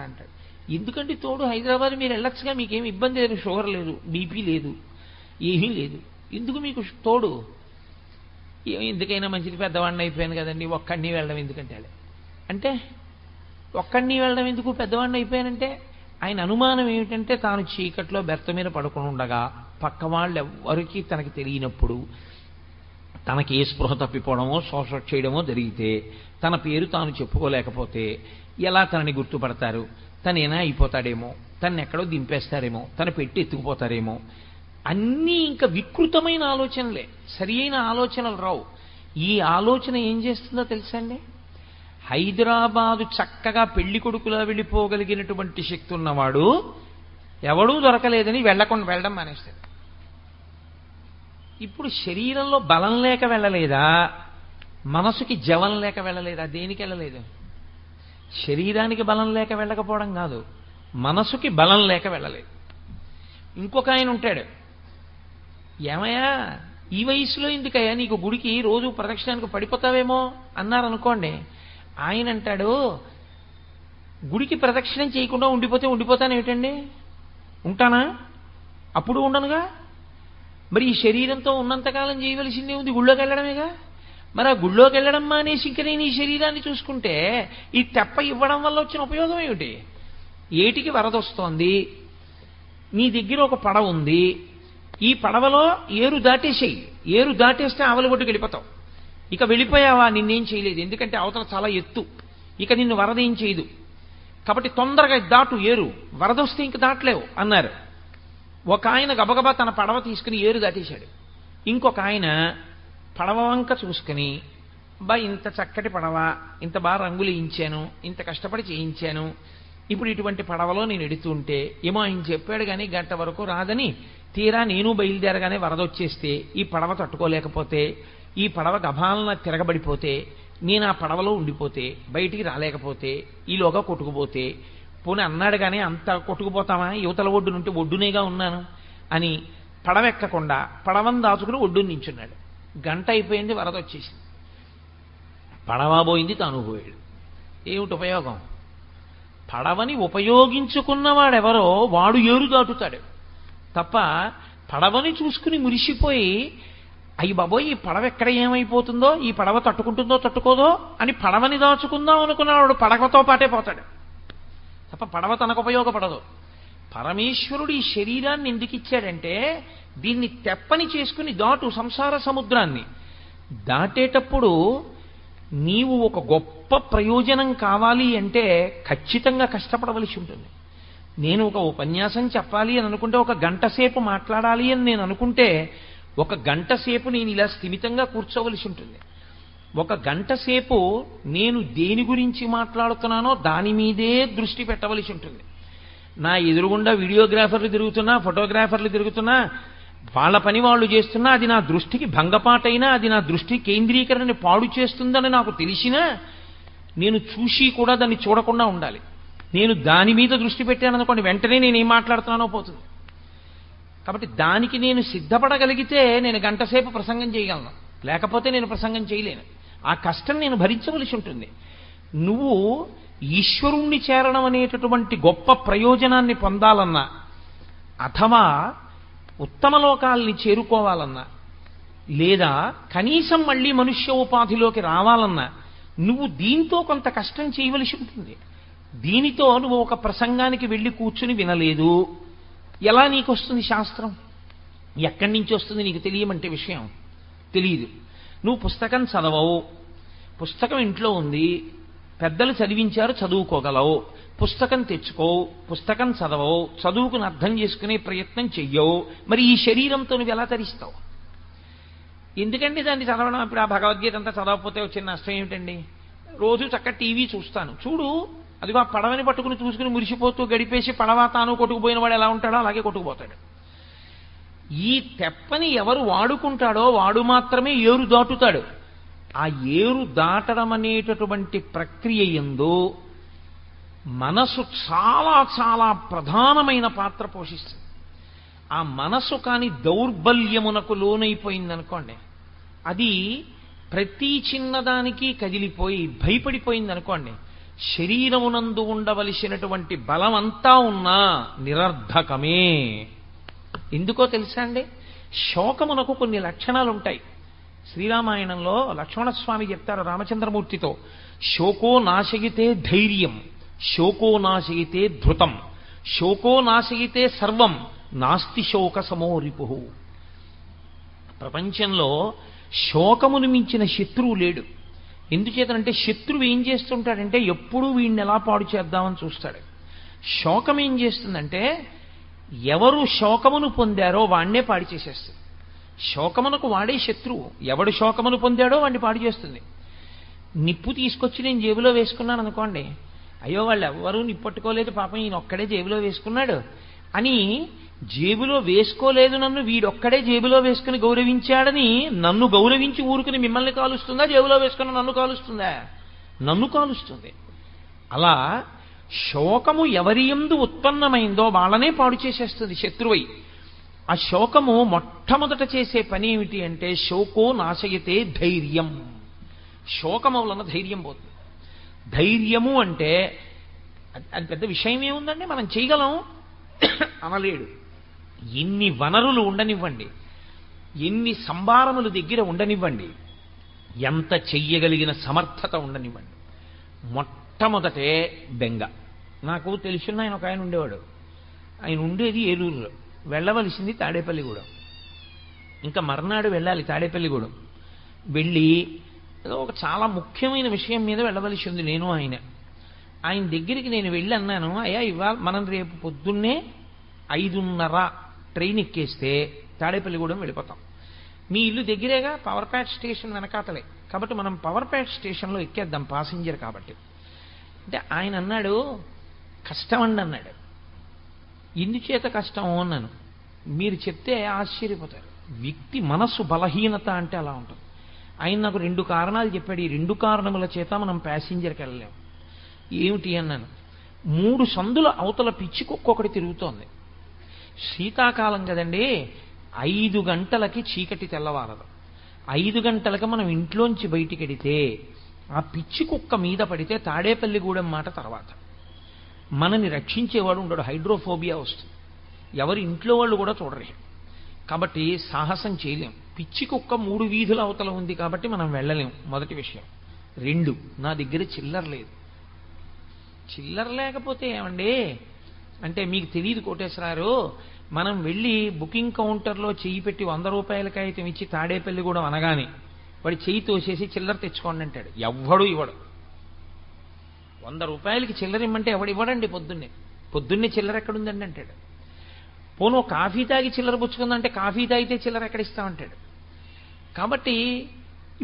అంటాడు. ఎందుకంటే తోడు, హైదరాబాద్ మీరు వెళ్ళొచ్చుగా, మీకేమి ఇబ్బంది లేదు, షుగర్ లేదు, బీపీ లేదు, ఏమీ లేదు, ఎందుకు మీకు తోడు? ఎందుకైనా మంచిది, పెద్దవాడిని అయిపోయాను కదండి, ఒక్కడిని వెళ్ళడం ఎందుకంటే అంటే ఒక్కడిని వెళ్ళడం ఎందుకు, పెద్దవాడిని అయిపోయానంటే? ఆయన అనుమానం ఏమిటంటే తాను చీకట్లో బెర్త మీద పడుకుని ఉండగా పక్క వాళ్ళు ఎవరికి తనకి తెలియనప్పుడు తనకి ఏ స్పృహ తప్పిపోవడమో శోష చేయడమో జరిగితే తన పేరు తాను చెప్పుకోలేకపోతే ఎలా తనని గుర్తుపడతారు? తనేనా అయిపోతాడేమో, తను ఎక్కడో దింపేస్తారేమో, తన పెట్టి ఎత్తుకుపోతారేమో, అన్నీ ఇంకా వికృతమైన ఆలోచనలే, సరి అయిన ఆలోచనలు రావు. ఈ ఆలోచన ఏం చేస్తుందో తెలుసా అండి? హైదరాబాదు చక్కగా పెళ్లి కొడుకులా వెళ్ళిపోగలిగినటువంటి శక్తి ఉన్నవాడు ఎవడూ దొరకలేదని వెళ్ళడం మానేస్తాడు. ఇప్పుడు శరీరంలో బలం లేక వెళ్ళలేదా, మనసుకి జవం లేక వెళ్ళలేదా? దేనికి వెళ్ళలేదు? శరీరానికి బలం లేక వెళ్ళకపోవడం కాదు, మనసుకి బలం లేక వెళ్ళలేదు. ఇంకొక ఆయన ఉంటాడు, ఏమయ్యా ఈ వయసులో ఎందుకయ్యా నీకు గుడికి రోజు ప్రదక్షిణానికి పడిపోతావేమో అన్నారనుకోండి, ఆయన అంటాడు, గుడికి ప్రదక్షిణం చేయకుండా ఉండిపోతాను ఏమిటండి? ఉంటానా? అప్పుడు ఉండనుగా. మరి ఈ శరీరంతో ఉన్నంతకాలం చేయవలసిందే ఉంది, గుళ్ళోకి వెళ్ళడమేగా. మరి ఆ గుళ్ళోకి వెళ్ళడం మానేసి ఇంక నేను ఈ శరీరాన్ని చూసుకుంటే ఈ తెప్ప ఇవ్వడం వల్ల వచ్చిన ఉపయోగం ఏమిటి? ఏటికి వరదొస్తోంది, నీ దగ్గర ఒక పడవ ఉంది, ఈ పడవలో ఏరు దాటేసేయి. ఏరు దాటేస్తే ఆవల ఒడ్డుకు వెళ్ళిపోతావు. ఇక వెళ్ళిపోయావా, నిన్నేం చేయలేదు, ఎందుకంటే అవతల చాలా ఎత్తు, ఇక నిన్ను వరద ఏం చేయదు. కాబట్టి తొందరగా దాటు, ఏరు వరదొస్తే ఇంక దాటలేవు అన్నారు. ఒక ఆయన గబగబా తన పడవ తీసుకుని ఏరు దాటేశాడు. ఇంకొక ఆయన పడవ వంక చూసుకుని, బా ఇంత చక్కటి పడవ, ఇంత బాగా రంగులు వేయించాను, ఇంత కష్టపడి చేయించాను, ఇప్పుడు ఇటువంటి పడవలో నేను ఎడుతుంటే ఏమో ఆయన చెప్పాడు కానీ గంట వరకు రాదని, తీరా నేను బయలుదేరగానే వరదొచ్చేస్తే ఈ పడవ తట్టుకోలేకపోతే, ఈ పడవ గభాలన తిరగబడిపోతే, నేను ఆ పడవలో ఉండిపోతే, బయటికి రాలేకపోతే, ఈలోగా కొట్టుకుపోతే, పోనీ అన్నాడు కానీ అంత కొట్టుకుపోతామా, యువతల ఒడ్డు నుండి ఒడ్డునేగా ఉన్నాను అని పడవెక్కకుండా పడవను దాచుకుని ఒడ్డుని నించున్నాడు. గంట అయిపోయింది, వరద వచ్చేసింది, పడవ పోయింది, తాను పోయాడు. ఏమిటి ఉపయోగం? పడవని ఉపయోగించుకున్నవాడెవరో వాడు ఏరు దాటుతాడు తప్ప, పడవని చూసుకుని మురిసిపోయి అయ్యి బాబోయ్ ఈ పడవ ఎక్కడ ఏమైపోతుందో, ఈ పడవ తట్టుకుంటుందో తట్టుకోదో అని పడవని దాచుకుందాం అనుకున్నవాడు పడవతో పాటే పోతాడు తప్ప పడవ తనకు ఉపయోగపడదు. పరమేశ్వరుడు ఈ శరీరాన్ని ఎందుకు ఇచ్చాడంటే దీన్ని తెప్పని చేసుకుని దాటు సంసార సముద్రాన్ని. దాటేటప్పుడు నీవు ఒక గొప్ప ప్రయోజనం కావాలి అంటే ఖచ్చితంగా కష్టపడవలసి ఉంటుంది. నేను ఒక ఉపన్యాసం చెప్పాలి అని అనుకుంటే, ఒక గంట సేపు మాట్లాడాలి అని నేను అనుకుంటే, ఒక గంట సేపు నేను ఇలా స్థిమితంగా కూర్చోవలసి ఉంటుంది. ఒక గంట సేపు నేను దేని గురించి మాట్లాడుతున్నానో దాని మీదే దృష్టి పెట్టవలసి ఉంటుంది. నా ఎదురుగుండా వీడియోగ్రాఫర్లు తిరుగుతున్నా, ఫోటోగ్రాఫర్లు తిరుగుతున్నా, వాళ్ళ పని వాళ్ళు చేస్తున్నా, అది నా దృష్టికి భంగపాటైనా, అది నా దృష్టి కేంద్రీకరణని పాడు చేస్తుందని నాకు తెలిసినా నేను చూసి కూడా దాన్ని చూడకుండా ఉండాలి. నేను దాని మీద దృష్టి పెట్టాననుకోండి, వెంటనే నేను ఏం మాట్లాడుతున్నానో పోతుంది. కాబట్టి దానికి నేను సిద్ధపడగలిగితే నేను గంట సేపు ప్రసంగం చేయగలను, లేకపోతే నేను ప్రసంగం చేయలేను. ఆ కష్టం నేను భరించవలసి ఉంటుంది. నువ్వు ఈశ్వరుణ్ణి చేరడం అనేటటువంటి గొప్ప ప్రయోజనాన్ని పొందాలన్నా, అథవా ఉత్తమ లోకాల్ని చేరుకోవాలన్నా, లేదా కనీసం మళ్ళీ మనుష్య ఉపాధిలోకి రావాలన్నా నువ్వు దీంతో కొంత కష్టం చేయవలసి ఉంటుంది. దీనితో నువ్వు ఒక ప్రసంగానికి వెళ్ళి కూర్చుని వినలేదు, ఎలా నీకు వస్తుంది శాస్త్రం? ఎక్కడి నుంచి వస్తుంది నీకు తెలియమంటే విషయం తెలియదు. నువ్వు పుస్తకం చదవవు, పుస్తకం ఇంట్లో ఉంది, పెద్దలు చదివించారు చదువుకోగలవు, పుస్తకం తెచ్చుకోవు, పుస్తకం చదవవు, చదువుకుని అర్థం చేసుకునే ప్రయత్నం చెయ్యవు, మరి ఈ శరీరంతో నువ్వు ఎలా తరిస్తావు? ఎందుకండి దాన్ని చదవడం? ఇప్పుడు ఆ భగవద్గీత అంతా చదవకపోతే వచ్చిన నష్టం ఏమిటండి? రోజు చక్కగా టీవీ చూస్తాను, చూడు, అదిగో ఆ పడవని పట్టుకుని చూసుకుని మురిసిపోతూ గడిపేసి పడవ తాను కొట్టుకుపోయిన వాడు ఎలా ఉంటాడో అలాగే కొట్టుకుపోతాడు. ఈ తెప్పని ఎవరు వాడుకుంటాడో వాడు మాత్రమే ఏరు దాటుతాడు. ఆ ఏరు దాటడం అనేటటువంటి ప్రక్రియ యందు మనసు చాలా చాలా ప్రధానమైన పాత్ర పోషిస్తుంది. ఆ మనసు కాని దౌర్బల్యమునకు లోనైపోయిందనుకోండి, అది ప్రతి చిన్నదానికి కదిలిపోయి భయపడిపోయిందనుకోండి, శరీరమునందు ఉండవలసినటువంటి బలమంతా ఉన్నా నిరర్ధకమే. ఎందుకో తెలుసా అండి? శోకమునకు కొన్ని లక్షణాలు ఉంటాయి. శ్రీరామాయణంలో లక్ష్మణస్వామి చెప్తారు రామచంద్రమూర్తితో, శోకో నాశయితే ధైర్యం, శోకో నాశయితే ధృతం, శోకో నాశయితే సర్వం, నాస్తి శోక సమో రిపుః. ప్రపంచంలో శోకమును మించిన శత్రువు లేడు. ఎందుచేతనంటే శత్రువు ఏం చేస్తుంటాడంటే ఎప్పుడూ వీడిని ఎలా పాడు చేద్దామని చూస్తాడు. శోకం ఏం చేస్తుందంటే ఎవరు శోకమును పొందారో వాణ్ణే పాడు చేసేస్తుంది. శోకమునకు వాడే శత్రువు. ఎవడు శోకమును పొందాడో వాడిని పాడు చేస్తుంది. నిప్పు తీసుకొచ్చి నేను జేబులో వేసుకున్నాను అనుకోండి, అయ్యో వాళ్ళు ఎవ్వరూ నిప్పట్టుకోలేదు, పాపం ఈయన ఒక్కడే జేబులో వేసుకున్నాడు అని, జేబులో వేసుకోలేదు నన్ను వీడొక్కడే జేబులో వేసుకుని గౌరవించాడని నన్ను గౌరవించి ఊరుకుని మిమ్మల్ని కాలుస్తుందా? జేబులో వేసుకుని నన్ను కాలుస్తుందా? నన్ను కాలుస్తుంది. అలా శోకము ఎవరి యందు ఉత్పన్నమైందో వాళ్ళనే పాడు చేసేస్తుంది శత్రువై. ఆ శోకము మొట్టమొదట చేసే పని ఏమిటి అంటే శోకో నాశయతే ధైర్యం. శోకము వలన ధైర్యం పోతుంది. ధైర్యము అంటే అది పెద్ద విషయం ఏముందండి, మనం చేయగలం అనలేడు. ఎన్ని వనరులు ఉండనివ్వండి, ఎన్ని సంభారములు దగ్గర ఉండనివ్వండి, ఎంత చెయ్యగలిగిన సమర్థత ఉండనివ్వండి, మొట్టమొదటే బెంగ. నాకు తెలిసిన ఆయన ఒక ఆయన ఉండేవాడు. ఆయన ఉండేది ఏలూరులో, వెళ్ళవలసింది తాడేపల్లిగూడెం. ఇంకా మర్నాడు వెళ్ళాలి తాడేపల్లిగూడెం. వెళ్ళి ఏదో ఒక చాలా ముఖ్యమైన విషయం మీద వెళ్ళవలసి ఉంది నేను ఆయన దగ్గరికి నేను వెళ్ళి అన్నాను, అయ్యా ఇవాళ మనం రేపు పొద్దున్నే 5:30 ట్రైన్ ఎక్కేస్తే తాడేపల్లిగూడెం వెళ్ళిపోతాం. మీ ఇల్లు దగ్గరేగా, పవర్ ప్యాట్ స్టేషన్ వెనకాతలే, కాబట్టి మనం పవర్ ప్యాట్ స్టేషన్లో ఎక్కేద్దాం పాసింజర్ కాబట్టి. అంటే ఆయన అన్నాడు, కష్టం అండి అన్నాడు. ఎందుచేత కష్టం అన్నాను. మీరు చెప్తే ఆశ్చర్యపోతారు. వ్యక్తి మనస్సు బలహీనత అంటే అలా ఉంటుంది. ఆయన నాకు 2 కారణాలు చెప్పాడు. ఈ 2 కారణముల చేత మనం ప్యాసింజర్కి వెళ్ళలేము. ఏమిటి అన్నాను. 3 సందుల అవతల పిచ్చి కుక్క ఒకటి తిరుగుతోంది. శీతాకాలం కదండి, 5 గంటలకి చీకటి తెల్లవారదు. 5 గంటలకి మనం ఇంట్లోంచి బయటికి వెడితే ఆ పిచ్చి కుక్క మీద పడితే తాడేపల్లిగూడెం మాట తర్వాత మనని రక్షించేవాడు ఉండడు, హైడ్రోఫోబియా వస్తుంది. ఎవరి ఇంట్లో వాళ్ళు కూడా చూడరు. కాబట్టి సాహసం చేయలేం. పిచ్చి కుక్క 3 వీధుల అవతల ఉంది కాబట్టి మనం వెళ్ళలేం, మొదటి విషయం. 2, నా దగ్గర చిల్లర లేదు. చిల్లర లేకపోతే ఏమండి అంటే మీకు తెలియదు కోటేశ్వరారు, మనం వెళ్ళి బుకింగ్ కౌంటర్లో చెయ్యి పెట్టి 100 రూపాయల కాగితం ఇచ్చి తాడేపల్లిగూడెం అనగానే వాడు చెయ్యి తోసేసి చిల్లర తెచ్చుకోండి అంటాడు. ఎవ్వడు ఇవ్వడు. 100 రూపాయలకి చిల్లర ఇమ్మంటే ఎవడు ఇవ్వడండి. పొద్దున్నే చిల్లర ఎక్కడుందండి అంటాడు. పోను కాఫీ తాగి చిల్లర పుచ్చుకుందంటే కాఫీ తాగితే చిల్లర ఎక్కడ ఇస్తామంటాడు. కాబట్టి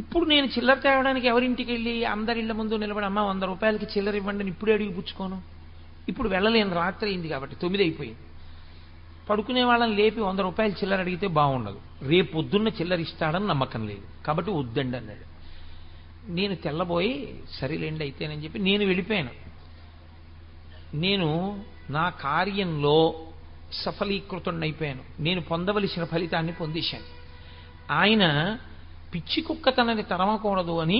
ఇప్పుడు నేను చిల్లర తేవడానికి ఎవరింటికి వెళ్ళి అందరిళ్ళ ముందు నిలబడి అమ్మ 100 రూపాయలకి చిల్లర ఇవ్వండి అని ఇప్పుడే అడిగి పుచ్చుకోను. ఇప్పుడు వెళ్ళలేను, రాత్రి అయింది కాబట్టి 9 అయిపోయింది. పడుకునే వాళ్ళని లేపి 100 రూపాయలు చిల్లర అడిగితే బాగుండదు. రేపు పొద్దున్న చిల్లర ఇస్తాడని నమ్మకం లేదు కాబట్టి వద్దండి అన్నాడు. నేను తెల్లబోయి సరేలేండి అయితేనని చెప్పి నేను వెళ్ళిపోయాను. నేను నా కార్యంలో సఫలీకృతుడైపోయాను. నేను పొందవలసిన ఫలితాన్ని పొందేశాను. ఆయన పిచ్చి కుక్క తనని తరమకూడదు అని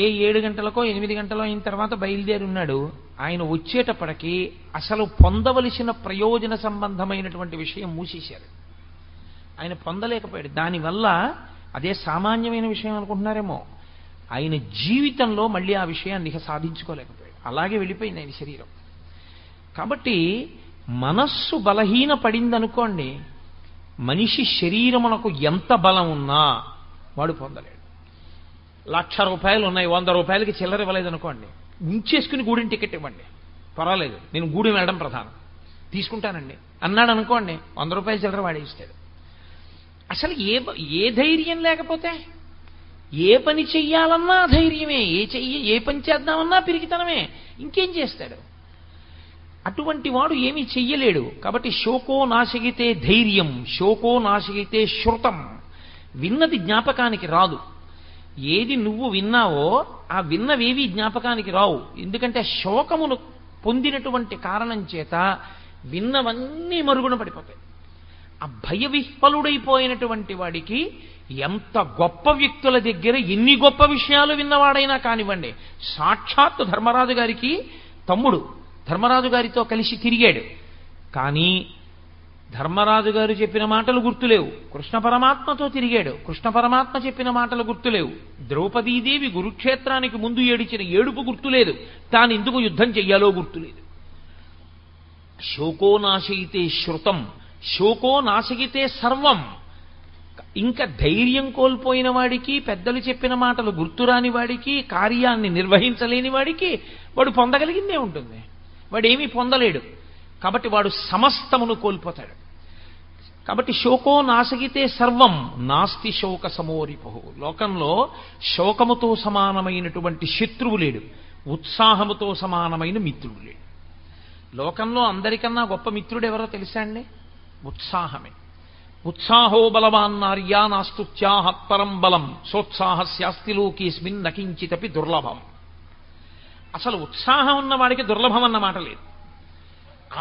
7 గంటలకో 8 గంటలో అయిన తర్వాత బయలుదేరి ఉన్నాడు. ఆయన వచ్చేటప్పటికి అసలు పొందవలసిన ప్రయోజన సంబంధమైనటువంటి విషయం మూసేశారు. ఆయన పొందలేకపోయాడు. దానివల్ల అదే సామాన్యమైన విషయం అనుకుంటున్నారేమో, ఆయన జీవితంలో మళ్ళీ ఆ విషయాన్ని ఇక సాధించుకోలేకపోయాడు. అలాగే వెళ్ళిపోయింది ఆయన శరీరం. కాబట్టి మనస్సు బలహీన పడిందనుకోండి, మనిషి శరీరమునకు ఎంత బలం ఉన్నా వాడు పొందలేడు. 1,00,000 రూపాయలు ఉన్నాయి, 100 రూపాయలకి చిల్లర ఇవ్వలేదనుకోండి, ఉంచేసుకుని గూడెం టికెట్ ఇవ్వండి, పర్వాలేదు, నేను గూడెం వెళ్ళడం ప్రధానం, తీసుకుంటానండి అన్నాడు అనుకోండి, 100 రూపాయల చిల్లర వాడే ఇస్తాడు. అసలు ఏ ధైర్యం లేకపోతే ఏ పని చెయ్యాలన్నా ధైర్యమే, ఏ పని చేద్దామన్నా పిరికితనమే, ఇంకేం చేస్తాడు? అటువంటి వాడు ఏమీ చెయ్యలేడు. కాబట్టి శోకో నాశగితే ధైర్యం, శోకో నాశగితే శృతం. విన్నది జ్ఞాపకానికి రాదు. ఏది నువ్వు విన్నావో ఆ విన్నవేవి జ్ఞాపకానికి రావు. ఎందుకంటే శోకమును పొందినటువంటి కారణం చేత విన్నవన్నీ మరుగున పడిపోతాయి. ఆ భయ విహ్వలుడైపోయినటువంటి వాడికి ఎంత గొప్ప వ్యక్తుల దగ్గర ఎన్ని గొప్ప విషయాలు విన్నవాడైనా కానివ్వండి, సాక్షాత్తు ధర్మరాజు గారికి తమ్ముడు ధర్మరాజు గారితో కలిసి తిరిగాడు. కానీ ధర్మరాజు గారు చెప్పిన మాటలు గుర్తులేవు. కృష్ణ పరమాత్మతో తిరిగాడు, కృష్ణ పరమాత్మ చెప్పిన మాటలు గుర్తులేవు. ద్రౌపదీదేవి కురుక్షేత్రానికి ముందు ఏడిచిన ఏడుపు గుర్తులేదు, తాను ఎందుకు యుద్ధం చెయ్యాలో గుర్తులేదు. శోకో నాశయితే శృతం, శోకో నాశగితే సర్వం. ఇంకా ధైర్యం కోల్పోయిన వాడికి, పెద్దలు చెప్పిన మాటలు గుర్తురాని వాడికి, కార్యాన్ని నిర్వహించలేని వాడికి వాడు పొందగలిగిందే ఉంటుంది, వాడేమీ పొందలేడు. కాబట్టి వాడు సమస్తమును కోల్పోతాడు. కాబట్టి శోకో నాశగితే సర్వం నాస్తి శోక సమోరిపహు. లోకంలో శోకముతో సమానమైనటువంటి శత్రువు లేడు, ఉత్సాహముతో సమానమైన మిత్రుడు లేడు. లోకంలో అందరికన్నా గొప్ప మిత్రుడు ఎవరో తెలుసా అండి? ఉత్సాహమే. ఉత్సాహో బలవాన్నార్యా నాస్తుత్యాహత్పరం బలం సోత్సాహస్యాస్తి లోకేస్మిన్ నకించితపి దుర్లభం. అసలు ఉత్సాహం ఉన్న వాడికి దుర్లభం అన్న మాట లేదు.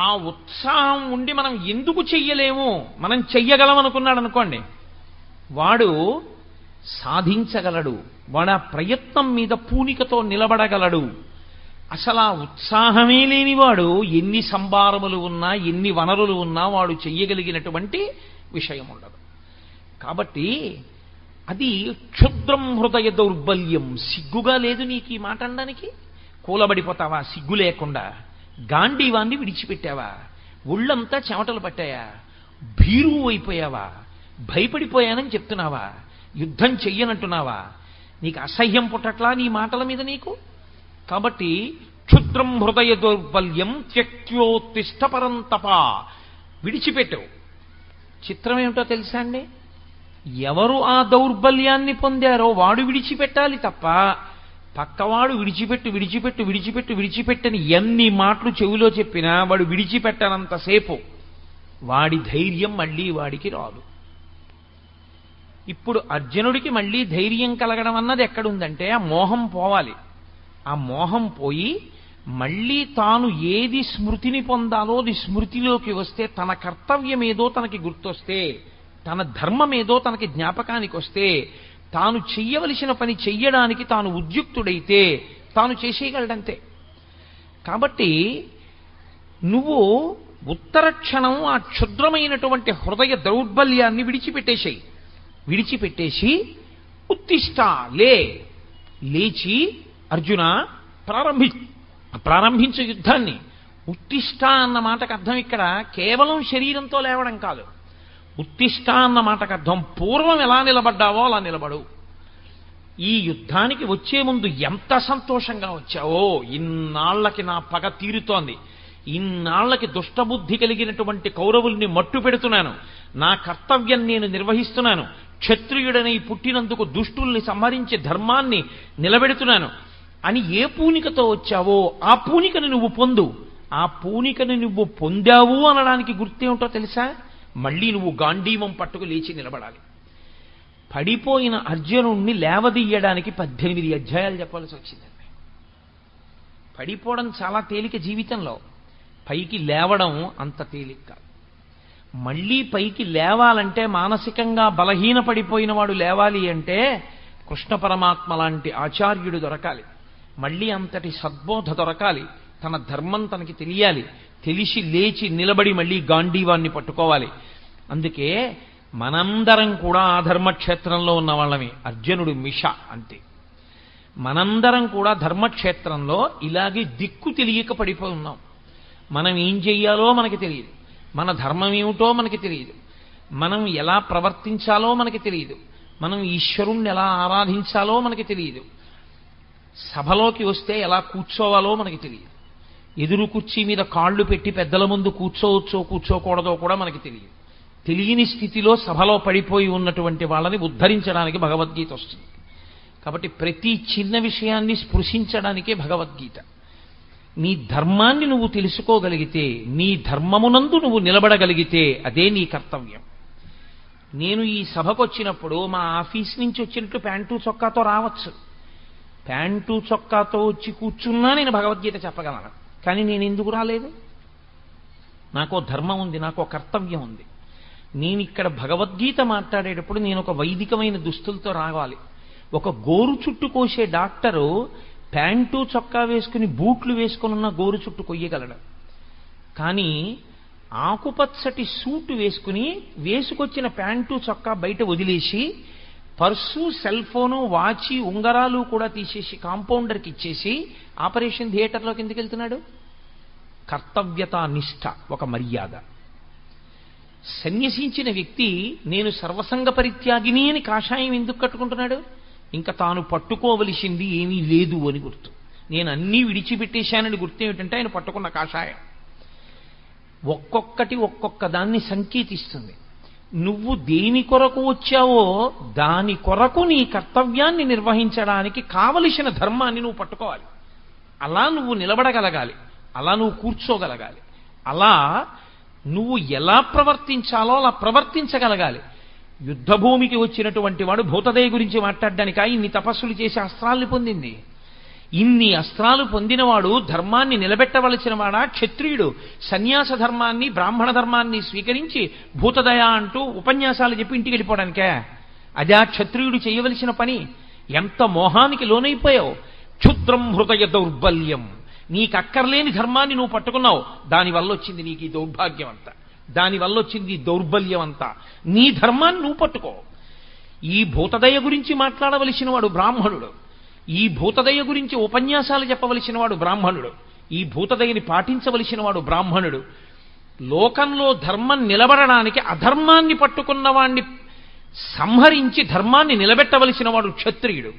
ఆ ఉత్సాహం ఉండి మనం ఎందుకు చెయ్యలేము, మనం చెయ్యగలం అనుకున్నాడు అనుకోండి, వాడు సాధించగలడు, వాడు ఆ ప్రయత్నం మీద పూనికతో నిలబడగలడు. అసలు ఆ ఉత్సాహమే లేనివాడు ఎన్ని సంభారములు ఉన్నా ఎన్ని వనరులు ఉన్నా వాడు చెయ్యగలిగినటువంటి విషయం ఉండదు. కాబట్టి అది క్షుద్రం హృదయ దౌర్బల్యం. సిగ్గుగా లేదు నీకు ఈ మాట అనడానికి? కూలబడిపోతావా సిగ్గు లేకుండా? గాంధీవాన్ని విడిచిపెట్టావా? ఒళ్ళంతా చెమటలు పట్టాయా? భీరువు అయిపోయావా? భయపడిపోయానని చెప్తున్నావా? యుద్ధం చెయ్యనంటున్నావా? నీకు అసహ్యం పుట్టట్లా నీ మాటల మీద నీకు? కాబట్టి క్షుద్రం హృదయ దౌర్బల్యం త్యక్త్యోత్తిష్ట పరంతప, విడిచిపెట్టవు. చిత్రం ఏమిటో తెలుసా అండి? ఎవరు ఆ దౌర్బల్యాన్ని పొందారో వాడు విడిచిపెట్టాలి తప్ప పక్కవాడు విడిచిపెట్టని ఎన్ని మాటలు చెవిలో చెప్పినా వాడు విడిచిపెట్టనంతసేపు వాడి ధైర్యం మళ్ళీ వాడికి రాదు. ఇప్పుడు అర్జునుడికి మళ్ళీ ధైర్యం కలగడం అన్నది ఎక్కడుందంటే ఆ మోహం పోవాలి. ఆ మోహం పోయి మళ్ళీ తాను ఏది స్మృతిని పొందాలో అది స్మృతిలోకి వస్తే, తన కర్తవ్యం ఏదో తనకి గుర్తొస్తే, తన ధర్మం ఏదో తనకి జ్ఞాపకానికి వస్తే, తాను చెయ్యవలసిన పని చెయ్యడానికి తాను ఉద్యుక్తుడైతే తాను చేసేయగలడంతే. కాబట్టి నువ్వు ఉత్తర క్షణం ఆ క్షుద్రమైనటువంటి హృదయ దౌర్బల్యాన్ని విడిచిపెట్టేసి ఉత్తిష్ట, లేచి అర్జున ప్రారంభించే యుద్ధాన్ని. ఉత్తిష్ట అన్న మాటకు అర్థం ఇక్కడ కేవలం శరీరంతో లేవడం కాదు. ఉత్తిష్ట అన్న మాటకు అర్థం పూర్వం ఎలా నిలబడ్డావో అలా నిలబడు. ఈ యుద్ధానికి వచ్చే ముందు ఎంత సంతోషంగా వచ్చావో, ఇన్నాళ్లకి నా పగ తీరుతోంది, ఇన్నాళ్లకి దుష్టబుద్ధి కలిగినటువంటి కౌరవుల్ని మట్టు పెడుతున్నాను, నా కర్తవ్యం నేను నిర్వహిస్తున్నాను, క్షత్రియుడనై పుట్టినందుకు దుష్టుల్ని సంహరించి ధర్మాన్ని నిలబెడుతున్నాను అని ఏ పూనికతో వచ్చావో ఆ పూనికను నువ్వు పొందు. ఆ పూనికను నువ్వు పొందావు అనడానికి గుర్తేమిటో తెలుసా? మళ్ళీ నువ్వు గాంధీవం పట్టుకు లేచి నిలబడాలి. పడిపోయిన అర్జునుణ్ణి లేవదీయడానికి 18 అధ్యాయాలు చెప్పాల్సి వచ్చిందండి. పడిపోవడం చాలా తేలిక జీవితంలో, పైకి లేవడం అంత తేలిక కాదు. మళ్ళీ పైకి లేవాలంటే, మానసికంగా బలహీన పడిపోయిన వాడు లేవాలి అంటే కృష్ణ పరమాత్మ లాంటి ఆచార్యుడు దొరకాలి. మళ్ళీ అంతటి సద్బోధ దొరకాలి. తన ధర్మం తనకి తెలియాలి. తెలిసి లేచి నిలబడి మళ్ళీ గాంధీవాన్ని పట్టుకోవాలి. అందుకే మనందరం కూడా ఆ ధర్మక్షేత్రంలో ఉన్న వాళ్ళమే. అర్జునుడు మిష అంతే. మనందరం కూడా ధర్మక్షేత్రంలో ఇలాగే దిక్కు తెలియక పడిపోయి ఉన్నాం. మనం ఏం చెయ్యాలో మనకి తెలియదు, మన ధర్మం ఏమిటో మనకి తెలియదు, మనం ఎలా ప్రవర్తించాలో మనకి తెలియదు, మనం ఈశ్వరుణ్ణి ఎలా ఆరాధించాలో మనకి తెలియదు, సభలోకి వస్తే ఎలా కూర్చోవాలో మనకి తెలియదు, ఎదురు కుర్చీ మీద కాళ్ళు పెట్టి పెద్దల ముందు కూర్చోవచ్చో కూర్చోకూడదో కూడా మనకి తెలియదు. తెలియని స్థితిలో సభలో పడిపోయి ఉన్నటువంటి వాళ్ళని ఉద్ధరించడానికి భగవద్గీత వస్తుంది. కాబట్టి ప్రతి చిన్న విషయాన్ని స్పృశించడానికే భగవద్గీత. నీ ధర్మాన్ని నువ్వు తెలుసుకోగలిగితే, నీ ధర్మమునందు నువ్వు నిలబడగలిగితే అదే నీ కర్తవ్యం. నేను ఈ సభకు వచ్చినప్పుడు మా ఆఫీస్ నుంచి వచ్చినట్టు ప్యాంటు చొక్కాతో రావచ్చు. ప్యాంటు చొక్కాతో వచ్చి కూర్చున్నా నేను భగవద్గీత చెప్పగలను. కానీ నేను ఎందుకు రాలేదు? నాకో ధర్మం ఉంది, నాకో కర్తవ్యం ఉంది. నేను ఇక్కడ భగవద్గీత మాట్లాడేటప్పుడు నేను ఒక వైదికమైన దుస్తులతో రావాలి. ఒక గోరు చుట్టు కోసే డాక్టరు ప్యాంటు చొక్కా వేసుకుని బూట్లు వేసుకుని ఉన్న గోరు చుట్టు కొయ్యగలడు. కానీ ఆకుపచ్చటి సూటు వేసుకొచ్చిన ప్యాంటు చొక్కా బయట వదిలేసి పర్సు, సెల్ ఫోను, వాచి, ఉంగరాలు కూడా తీసేసి కాంపౌండర్కి ఇచ్చేసి ఆపరేషన్ థియేటర్లోకి ఎందుకు వెళ్తున్నాడు? కర్తవ్యతా నిష్ఠ, ఒక మర్యాద. సన్యసించిన వ్యక్తి నేను సర్వసంగ పరిత్యాగిని అని కాషాయం ఎందుకు కట్టుకుంటున్నాడు? ఇంకా తాను పట్టుకోవలసింది ఏమీ లేదు అని గుర్తు. నేను అన్నీ విడిచిపెట్టేశానని గుర్తు ఏమిటంటే ఆయన పట్టుకున్న కాషాయం. ఒక్కొక్కటి ఒక్కొక్క దాన్ని సంకేతిస్తుంది. నువ్వు దేని కొరకు వచ్చావో దాని కొరకు నీ కర్తవ్యాన్ని నిర్వహించడానికి కావలసిన ధర్మాన్ని నువ్వు పట్టుకోవాలి. అలా నువ్వు నిలబడగలగాలి, అలా నువ్వు కూర్చోగలగాలి, అలా నువ్వు ఎలా ప్రవర్తించాలో అలా ప్రవర్తించగలగాలి. యుద్ధభూమికి వచ్చినటువంటి వాడు భూతదయ గురించి మాట్లాడడానికా ఇన్ని తపస్సులు చేసి అస్త్రాల్ని పొందింది? ఇన్ని అస్త్రాలు పొందినవాడు ధర్మాన్ని నిలబెట్టవలసిన వాడా? క్షత్రియుడు సన్యాస ధర్మాన్ని, బ్రాహ్మణ ధర్మాన్ని స్వీకరించి భూతదయ అంటూ ఉపన్యాసాలు చెప్పి ఇంటికి వెళ్ళిపోవడానికే? అదే క్షత్రియుడు చేయవలసిన పని. ఎంత మోహానికి లోనైపోయావు! క్షుద్రం హృదయ దౌర్బల్యం. నీకక్కర్లేని ధర్మాన్ని నువ్వు పట్టుకున్నావు, దానివల్ల వచ్చింది నీకు ఈ దౌర్భాగ్యం అంతా, దానివల్ల వచ్చింది ఈ దౌర్బల్యం అంతా. నీ ధర్మాన్ని నువ్వు పట్టుకో. ఈ భూతదయ గురించి మాట్లాడవలసిన వాడు బ్రాహ్మణుడు, ఈ భూతదయ గురించి ఉపన్యాసాలు చెప్పవలసిన వాడు బ్రాహ్మణుడు, ఈ భూతదయని పాటించవలసిన వాడు బ్రాహ్మణుడు. లోకంలో ధర్మం నిలబడడానికి అధర్మాన్ని పట్టుకున్న వాణ్ణి సంహరించి ధర్మాన్ని నిలబెట్టవలసిన వాడు క్షత్రియుడు.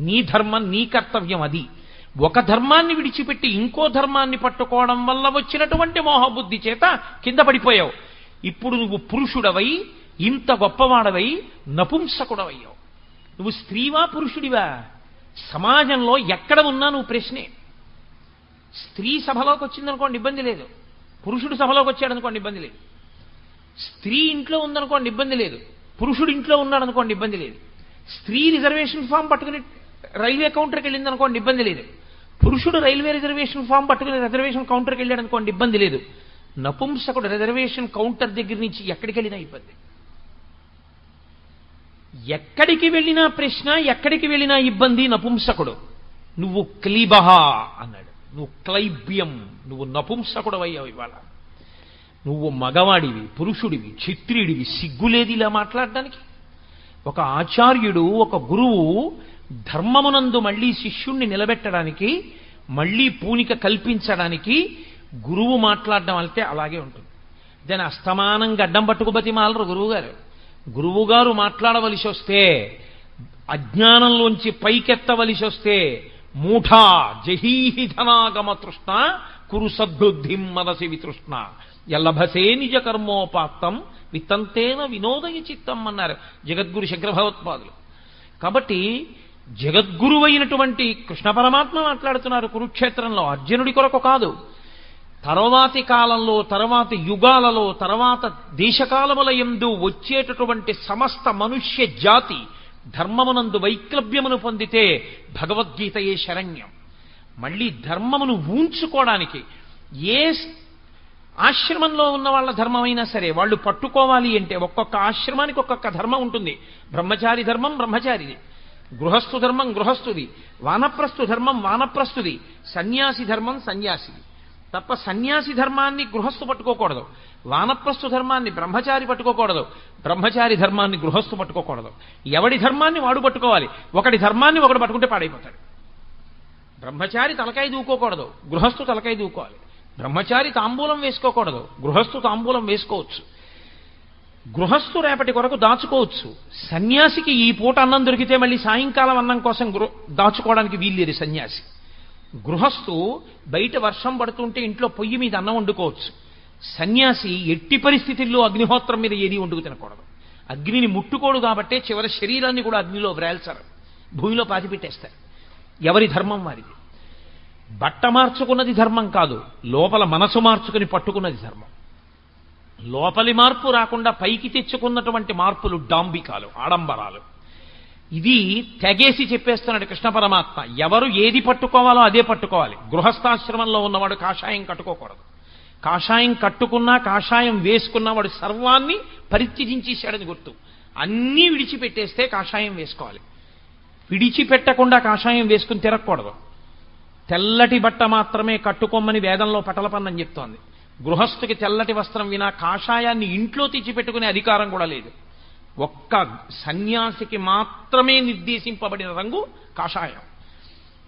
నీ ధర్మం, నీ కర్తవ్యం అది. ఒక ధర్మాన్ని విడిచిపెట్టి ఇంకో ధర్మాన్ని పట్టుకోవడం వల్ల వచ్చినటువంటి మోహబుద్ధి చేత కింద పడిపోయావు. ఇప్పుడు నువ్వు పురుషుడవై, ఇంత గొప్పవాడవై నపుంసకుడవయ్యావు. నువ్వు స్త్రీవా పురుషుడివా? సమాజంలో ఎక్కడ ఉన్నా నువ్వు ప్రశ్నే. స్త్రీ సభలోకి వచ్చిందనుకోండి ఇబ్బంది లేదు, పురుషుడు సభలోకి వచ్చాడనుకోండి ఇబ్బంది లేదు. స్త్రీ ఇంట్లో ఉందనుకోండి ఇబ్బంది లేదు, పురుషుడు ఇంట్లో ఉన్నాడనుకోండి ఇబ్బంది లేదు. స్త్రీ రిజర్వేషన్ ఫామ్ పట్టుకుని రైల్వే కౌంటర్కి వెళ్ళింది అనుకోండి ఇబ్బంది లేదు, పురుషుడు రైల్వే రిజర్వేషన్ ఫామ్ పట్టుకుని రిజర్వేషన్ కౌంటర్కి వెళ్ళాడు అనుకోండి ఇబ్బంది లేదు. నపుంసకుడు రిజర్వేషన్ కౌంటర్ దగ్గర నుంచి ఎక్కడికి వెళ్ళినా ఇబ్బంది. ఎక్కడికి వెళ్ళినా ప్రశ్న, ఎక్కడికి వెళ్ళినా ఇబ్బంది. నపుంసకుడు. నువ్వు క్లీబహ అన్నాడు, నువ్వు క్లైబ్యం, నువ్వు నపుంసకుడు అయ్యావు. ఇవాళ నువ్వు మగవాడివి, పురుషుడివి, క్షత్రియుడివి, సిగ్గులేది ఇలా మాట్లాడడానికి. ఒక ఆచార్యుడు, ఒక గురువు ధర్మమునందు మళ్ళీ శిష్యుణ్ణి నిలబెట్టడానికి, మళ్ళీ పూనిక కల్పించడానికి గురువు మాట్లాడడం అంటే అలాగే ఉంటుంది. దాని అస్తమానంగా అడ్డం పట్టుకు బతిమాలరు గురువుగారు. గురువుగారు మాట్లాడవలసి వస్తే, అజ్ఞానంలోంచి పైకెత్తవలసి వస్తే, మూఢా జహీహి ధనాగమ తృష్ణ కురు సద్బుద్ధిం మనసి వితృష్ణ ఎల్లభసే నిజ కర్మోపాత్తం విత్తంతేన వినోదయ చిత్తం అన్నారు జగద్గురు శంకర భగవత్పాదులు. కాబట్టి జగద్గురువైనటువంటి కృష్ణ పరమాత్మ మాట్లాడుతున్నారు కురుక్షేత్రంలో, అర్జునుడి కొరకు కాదు. తర్వాతి కాలంలో, తర్వాతి యుగాలలో, తర్వాత దేశకాలముల యందు వచ్చేటటువంటి సమస్త మనుష్య జాతి ధర్మమునందు వైక్లభ్యమును పొందితే భగవద్గీతయే శరణ్యం. మళ్ళీ ధర్మమును ఊంచుకోవడానికి ఏ ఆశ్రమంలో ఉన్న వాళ్ళ ధర్మమైనా సరే వాళ్ళు పట్టుకోవాలి అంటే ఒక్కొక్క ఆశ్రమానికి ఒక్కొక్క ధర్మం ఉంటుంది. బ్రహ్మచారి ధర్మం బ్రహ్మచారిది, గృహస్థు ధర్మం గృహస్థుది, వానప్రస్థు ధర్మం వానప్రస్థుది, సన్యాసి ధర్మం సన్యాసిది. తప్ప సన్యాసి ధర్మాన్ని గృహస్థు పట్టుకోకూడదు, వానప్రస్థు ధర్మాన్ని బ్రహ్మచారి పట్టుకోకూడదు, బ్రహ్మచారి ధర్మాన్ని గృహస్థు పట్టుకోకూడదు. ఎవడి ధర్మాన్ని వాడు పట్టుకోవాలి. ఒకటి ధర్మాన్ని ఒకడు పట్టుకుంటే పాడైపోతాడు. బ్రహ్మచారి తలకాయ దూకోకూడదు, గృహస్థు తలకాయ దూకోవాలి. బ్రహ్మచారి తాంబూలం వేసుకోకూడదు, గృహస్థు తాంబూలం వేసుకోవచ్చు. గృహస్థు రేపటి కొరకు దాచుకోవచ్చు. సన్యాసికి ఈ పూట అన్నం దొరికితే మళ్ళీ సాయంకాలం అన్నం కోసం దాచుకోవడానికి వీల్లేదు సన్యాసి. గృహస్థు బయట వర్షం పడుతుంటే ఇంట్లో పొయ్యి మీద అన్నం వండుకోవచ్చు. సన్యాసి ఎట్టి పరిస్థితుల్లో అగ్నిహోత్రం మీద ఏది వండుకు తినకూడదు. అగ్నిని ముట్టుకోడు కాబట్టే చివరి శరీరాన్ని కూడా అగ్నిలో వ్రేల్చరు, భూమిలో పాతిపెట్టేస్తారు. ఎవరి ధర్మం వారిది. బట్ట మార్చుకున్నది ధర్మం కాదు, లోపల మనసు మార్చుకుని పట్టుకున్నది ధర్మం. లోపలి మార్పు రాకుండా పైకి తెచ్చుకున్నటువంటి మార్పులు డాంబికాలు, ఆడంబరాలు. ఇది తెగేసి చెప్పేస్తున్నాడు కృష్ణ పరమాత్మ. ఎవరు ఏది పట్టుకోవాలో అదే పట్టుకోవాలి. గృహస్థాశ్రమంలో ఉన్నవాడు కాషాయం కట్టుకోకూడదు. కాషాయం కట్టుకున్నా, కాషాయం వేసుకున్నవాడు సర్వాన్ని పరిత్యజించేశాడని గుర్తు. అన్నీ విడిచిపెట్టేస్తే కాషాయం వేసుకోవాలి. విడిచిపెట్టకుండా కాషాయం వేసుకుని తిరగకూడదు. తెల్లటి బట్ట మాత్రమే కట్టుకోమని వేదంలో పటలపన్నం చెప్తోంది. గృహస్థుకి తెల్లటి వస్త్రం వినా కాషాయాన్ని ఇంట్లో తెచ్చిపెట్టుకునే అధికారం కూడా లేదు. ఒక్క సన్యాసికి మాత్రమే నిర్దేశింపబడిన రంగు కాషాయం.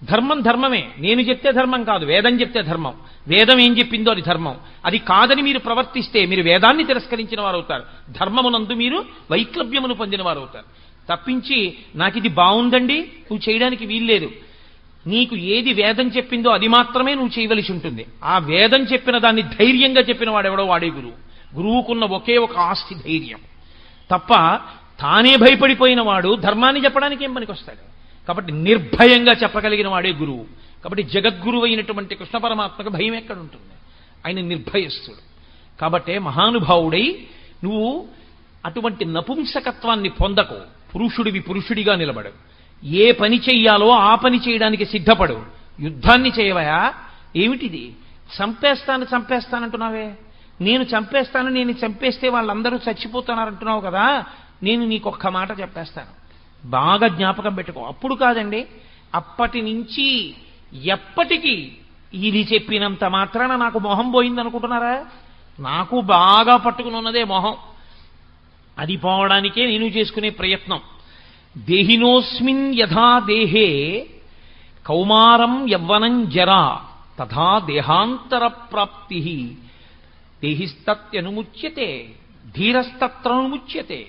ధర్మం ధర్మమే, నేను చెప్తే ధర్మం కాదు, వేదం చెప్తే ధర్మం. వేదం ఏం చెప్పిందో అది ధర్మం. అది కాదని మీరు ప్రవర్తిస్తే మీరు వేదాన్ని తిరస్కరించిన వారు అవుతారు, ధర్మమునందు మీరు వైక్లభ్యమును పొందిన వారు అవుతారు. తప్పించి నాకు ఇది బాగుందండి నువ్వు చేయడానికి వీల్లేదు, నీకు ఏది వేదం చెప్పిందో అది మాత్రమే నువ్వు చేయవలసి ఉంటుంది. ఆ వేదం చెప్పిన దాన్ని ధైర్యంగా చెప్పిన వాడెవడో వాడే గురువు. గురువుకున్న ఒకే ఒక ఆస్తి ధైర్యం. తప్ప తానే భయపడిపోయిన వాడు ధర్మాన్ని చెప్పడానికి ఏం పనికొస్తాడు? కాబట్టి నిర్భయంగా చెప్పగలిగిన వాడే గురువు. కాబట్టి జగద్గురువు అయినటువంటి కృష్ణ పరమాత్మకు భయం ఎక్కడుంటుంది? ఆయన నిర్భయస్తుడు. కాబట్టే మహానుభావుడై నువ్వు అటువంటి నపుంసకత్వాన్ని పొందకు. పురుషుడివి పురుషుడిగా నిలబడు. ఏ పని చెయ్యాలో ఆ పని చేయడానికి సిద్ధపడు. యుద్ధాన్ని చేయవయా? ఏమిటిది? చంపేస్తానంటున్నావే. నేను చంపేస్తే వాళ్ళందరూ చచ్చిపోతున్నారంటున్నావు కదా. నేను నీకొక్క మాట చెప్పేస్తాను, బాగా జ్ఞాపకం పెట్టుకో. అప్పుడు కాదండి, అప్పటి నుంచి ఎప్పటికీ ఇది చెప్పినంత మాత్రాన నాకు మొహం పోయింది అనుకుంటున్నారా? నాకు బాగా పట్టుకుని ఉన్నదే మొహం. అది పోవడానికే నేను చేసుకునే ప్రయత్నం. దేహినోస్మిన్ యథా దేహే కౌమారం యవ్వనం జరా తథా దేహాంతర ప్రాప్తి దేహిస్తత్యనుముచ్యతే ధీరస్తత్రనుముచ్యతే.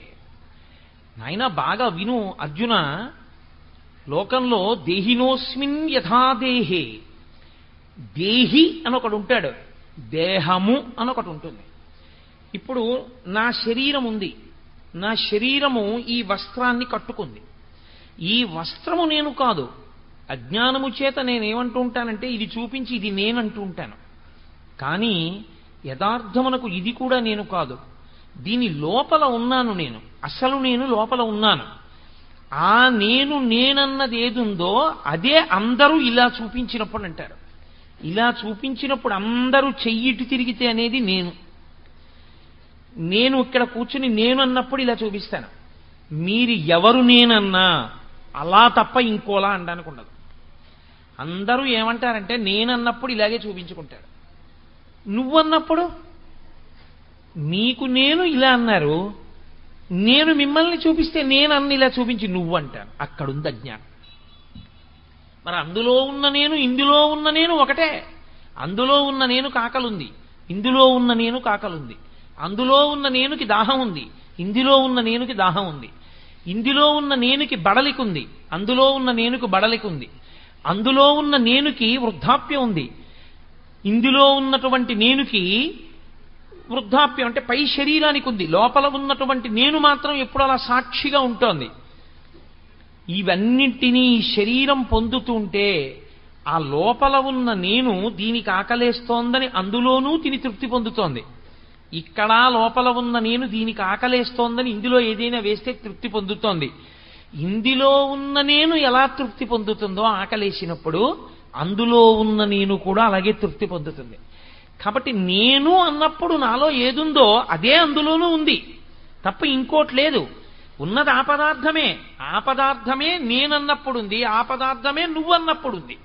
నాయన బాగా విను అర్జున. లోకంలో దేహినోస్మిన్ యథా దేహే, దేహి అని ఒకడు ఉంటాడు, దేహము అని ఒకటి ఉంటుంది. ఇప్పుడు నా శరీరం ఉంది, నా శరీరము ఈ వస్త్రాన్ని కట్టుకుంది. ఈ వస్త్రము నేను కాదు. అజ్ఞానము చేత నేనేమంటూ ఉంటానంటే ఇది చూపించి ఇది నేనంటూ ఉంటాను. కానీ యథార్థమునకు ఇది కూడా నేను కాదు. దీని లోపల ఉన్నాను నేను, అసలు నేను లోపల ఉన్నాను. ఆ నేనన్నది ఏదుందో అదే అందరూ ఇలా చూపించినప్పుడు అంటారు. ఇలా చూపించినప్పుడు అందరూ చెయ్యిటి తిరిగితే అనేది నేను ఇక్కడ కూర్చుని నేను అన్నప్పుడు ఇలా చూపిస్తాను. మీరు ఎవరు నేనన్నా అలా తప్ప ఇంకోలా అనడానికి ఉండదు. అందరూ ఏమంటారంటే నేనన్నప్పుడు ఇలాగే చూపించుకుంటారు. నువ్వన్నప్పుడు నీకు నేను ఇలా అన్నారు, నేను మిమ్మల్ని చూపిస్తే నేనన్న ఇలా చూపించి నువ్వు అంటాను. అక్కడుంది అజ్ఞానం. మరి అందులో ఉన్న నేను ఇందులో ఉన్న నేను ఒకటే. అందులో ఉన్న నేను కాకలుంది, ఇందులో ఉన్న నేను కాకలుంది. అందులో ఉన్న నేనుకి దాహం ఉంది, ఇందులో ఉన్న నేనుకి దాహం ఉంది. ఇందులో ఉన్న నేనుకి బడలికుంది, అందులో ఉన్న నేనుకు బడలికుంది. అందులో ఉన్న నేనుకి వృద్ధాప్యం ఉంది, ఇందులో ఉన్నటువంటి నేనుకి వృద్ధాప్యం అంటే పై శరీరానికి ఉంది. లోపల ఉన్నటువంటి నేను మాత్రం ఎప్పుడు అలా సాక్షిగా ఉంటోంది. ఇవన్నింటినీ శరీరం పొందుతుంటే ఆ లోపల ఉన్న నేను దీనికి ఆకలేస్తోందని అందులోనూ తిని తృప్తి పొందుతోంది. ఇక్కడ లోపల ఉన్న నేను దీనికి ఆకలేస్తోందని ఇందులో ఏదైనా వేస్తే తృప్తి పొందుతోంది. ఇందులో ఉన్న నేను ఎలా తృప్తి పొందుతుందో ఆకలేసినప్పుడు అందులో ఉన్న నేను కూడా అలాగే తృప్తి పొందుతుంది. కాబట్టి నేను అన్నప్పుడు నాలో ఏదుందో అదే అందులోనూ ఉంది తప్ప ఇంకోటి లేదు. ఉన్నది ఆ పదార్థమే. ఆ పదార్థమే నేనన్నప్పుడు ఉంది, ఆ పదార్థమే నువ్వన్నప్పుడు ఉంది.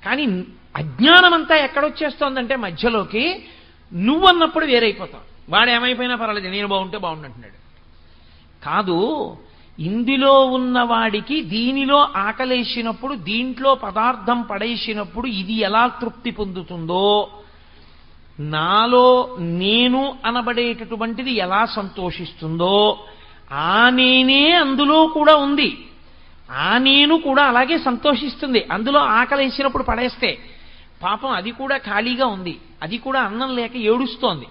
కానీ అజ్ఞానమంతా ఎక్కడొచ్చేస్తోందంటే మధ్యలోకి నువ్వన్నప్పుడు వేరైపోతావు. వాడు ఏమైపోయినా పర్వాలేదు, నేను బాగుంటే బాగుండంటున్నాడు. కాదు, ఇందులో ఉన్నవాడికి దీనిలో ఆకలేసినప్పుడు, దీంట్లో పదార్థం పడేసినప్పుడు ఇది ఎలా తృప్తి పొందుతుందో, నాలో నేను అనబడేటటువంటిది ఎలా సంతోషిస్తుందో, ఆ నేనే అందులో కూడా ఉంది. ఆ నేను కూడా అలాగే సంతోషిస్తుంది. అందులో ఆకలేసినప్పుడు పడేస్తే పాపం అది కూడా ఖాళీగా ఉంది, అది కూడా అన్నం లేక ఏడుస్తోంది.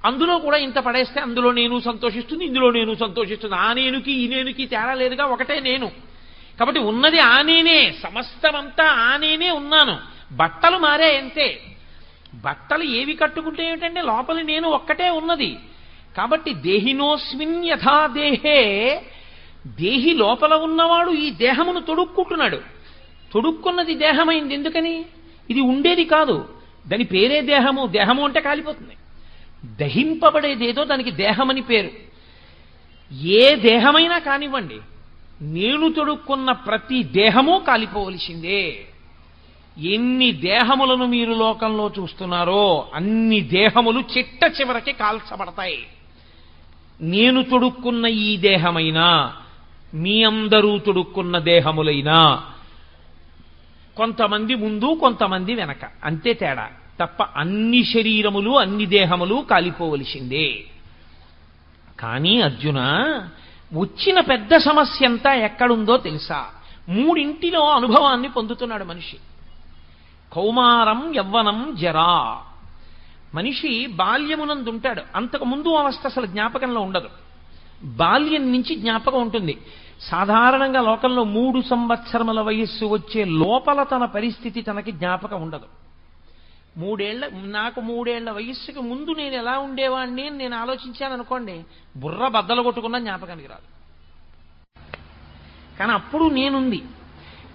అందులో కూడా ఇంత పడేస్తే అందులో నేను సంతోషిస్తుంది, ఇందులో నేను సంతోషిస్తుంది. ఆ నేనుకి ఈ నేనుకి తేడా లేదుగా, ఒకటే నేను. కాబట్టి ఉన్నది ఆ నేనే, సమస్తమంతా ఆ నేనే ఉన్నాను. బట్టలు మారే అంతే. బట్టలు ఏవి కట్టుకుంటే ఏమిటంటే లోపలి నేను ఒక్కటే ఉన్నది. కాబట్టి దేహినోస్మిన్ యథా దేహే, దేహి లోపల ఉన్నవాడు ఈ దేహమును తొడుక్కుంటున్నాడు. తొడుక్కున్నది దేహమైంది. ఎందుకని? ఇది ఉండేది కాదు, దాని పేరే దేహము. దేహము అంటే కాలిపోతుంది. దహింపబడేదేదో దానికి దేహమని పేరు. ఏ దేహమైనా కానివ్వండి, నేను తొడుక్కున్న ప్రతి దేహము కాలిపోవలసిందే. ఎన్ని దేహములను మీరు లోకంలో చూస్తున్నారో అన్ని దేహములు చిట్ట చివరికి కాల్చబడతాయి. నేను తొడుక్కున్న ఈ దేహమైనా, మీ అందరూ తొడుక్కున్న దేహములైనా కొంతమంది ముందు కొంతమంది వెనక, అంతే తేడా తప్ప అన్ని శరీరములు అన్ని దేహములు కాలిపోవలసిందే. కానీ అర్జున, వచ్చిన పెద్ద సమస్య అంతా ఎక్కడుందో తెలుసా? మూడింటిలో అనుభవాన్ని పొందుతున్నాడు మనిషి. కౌమారం యవ్వనం జరా. మనిషి బాల్యమునందుంటాడు, అంతకు ముందు అవస్థ అసలు జ్ఞాపకంలో ఉండదు. బాల్యం నుంచి జ్ఞాపకం ఉంటుంది. సాధారణంగా లోకంలో 3 సంవత్సరముల వయస్సు వచ్చే లోపల తన పరిస్థితి తనకి జ్ఞాపకం ఉండదు. నాకు 3 ఏళ్ల వయస్సుకి ముందు నేను ఎలా ఉండేవాడిని అని నేను ఆలోచించాను అనుకోండి, బుర్ర బద్దలు కొట్టుకున్న జ్ఞాపకానికి రాదు. కానీ అప్పుడు నేనుంది.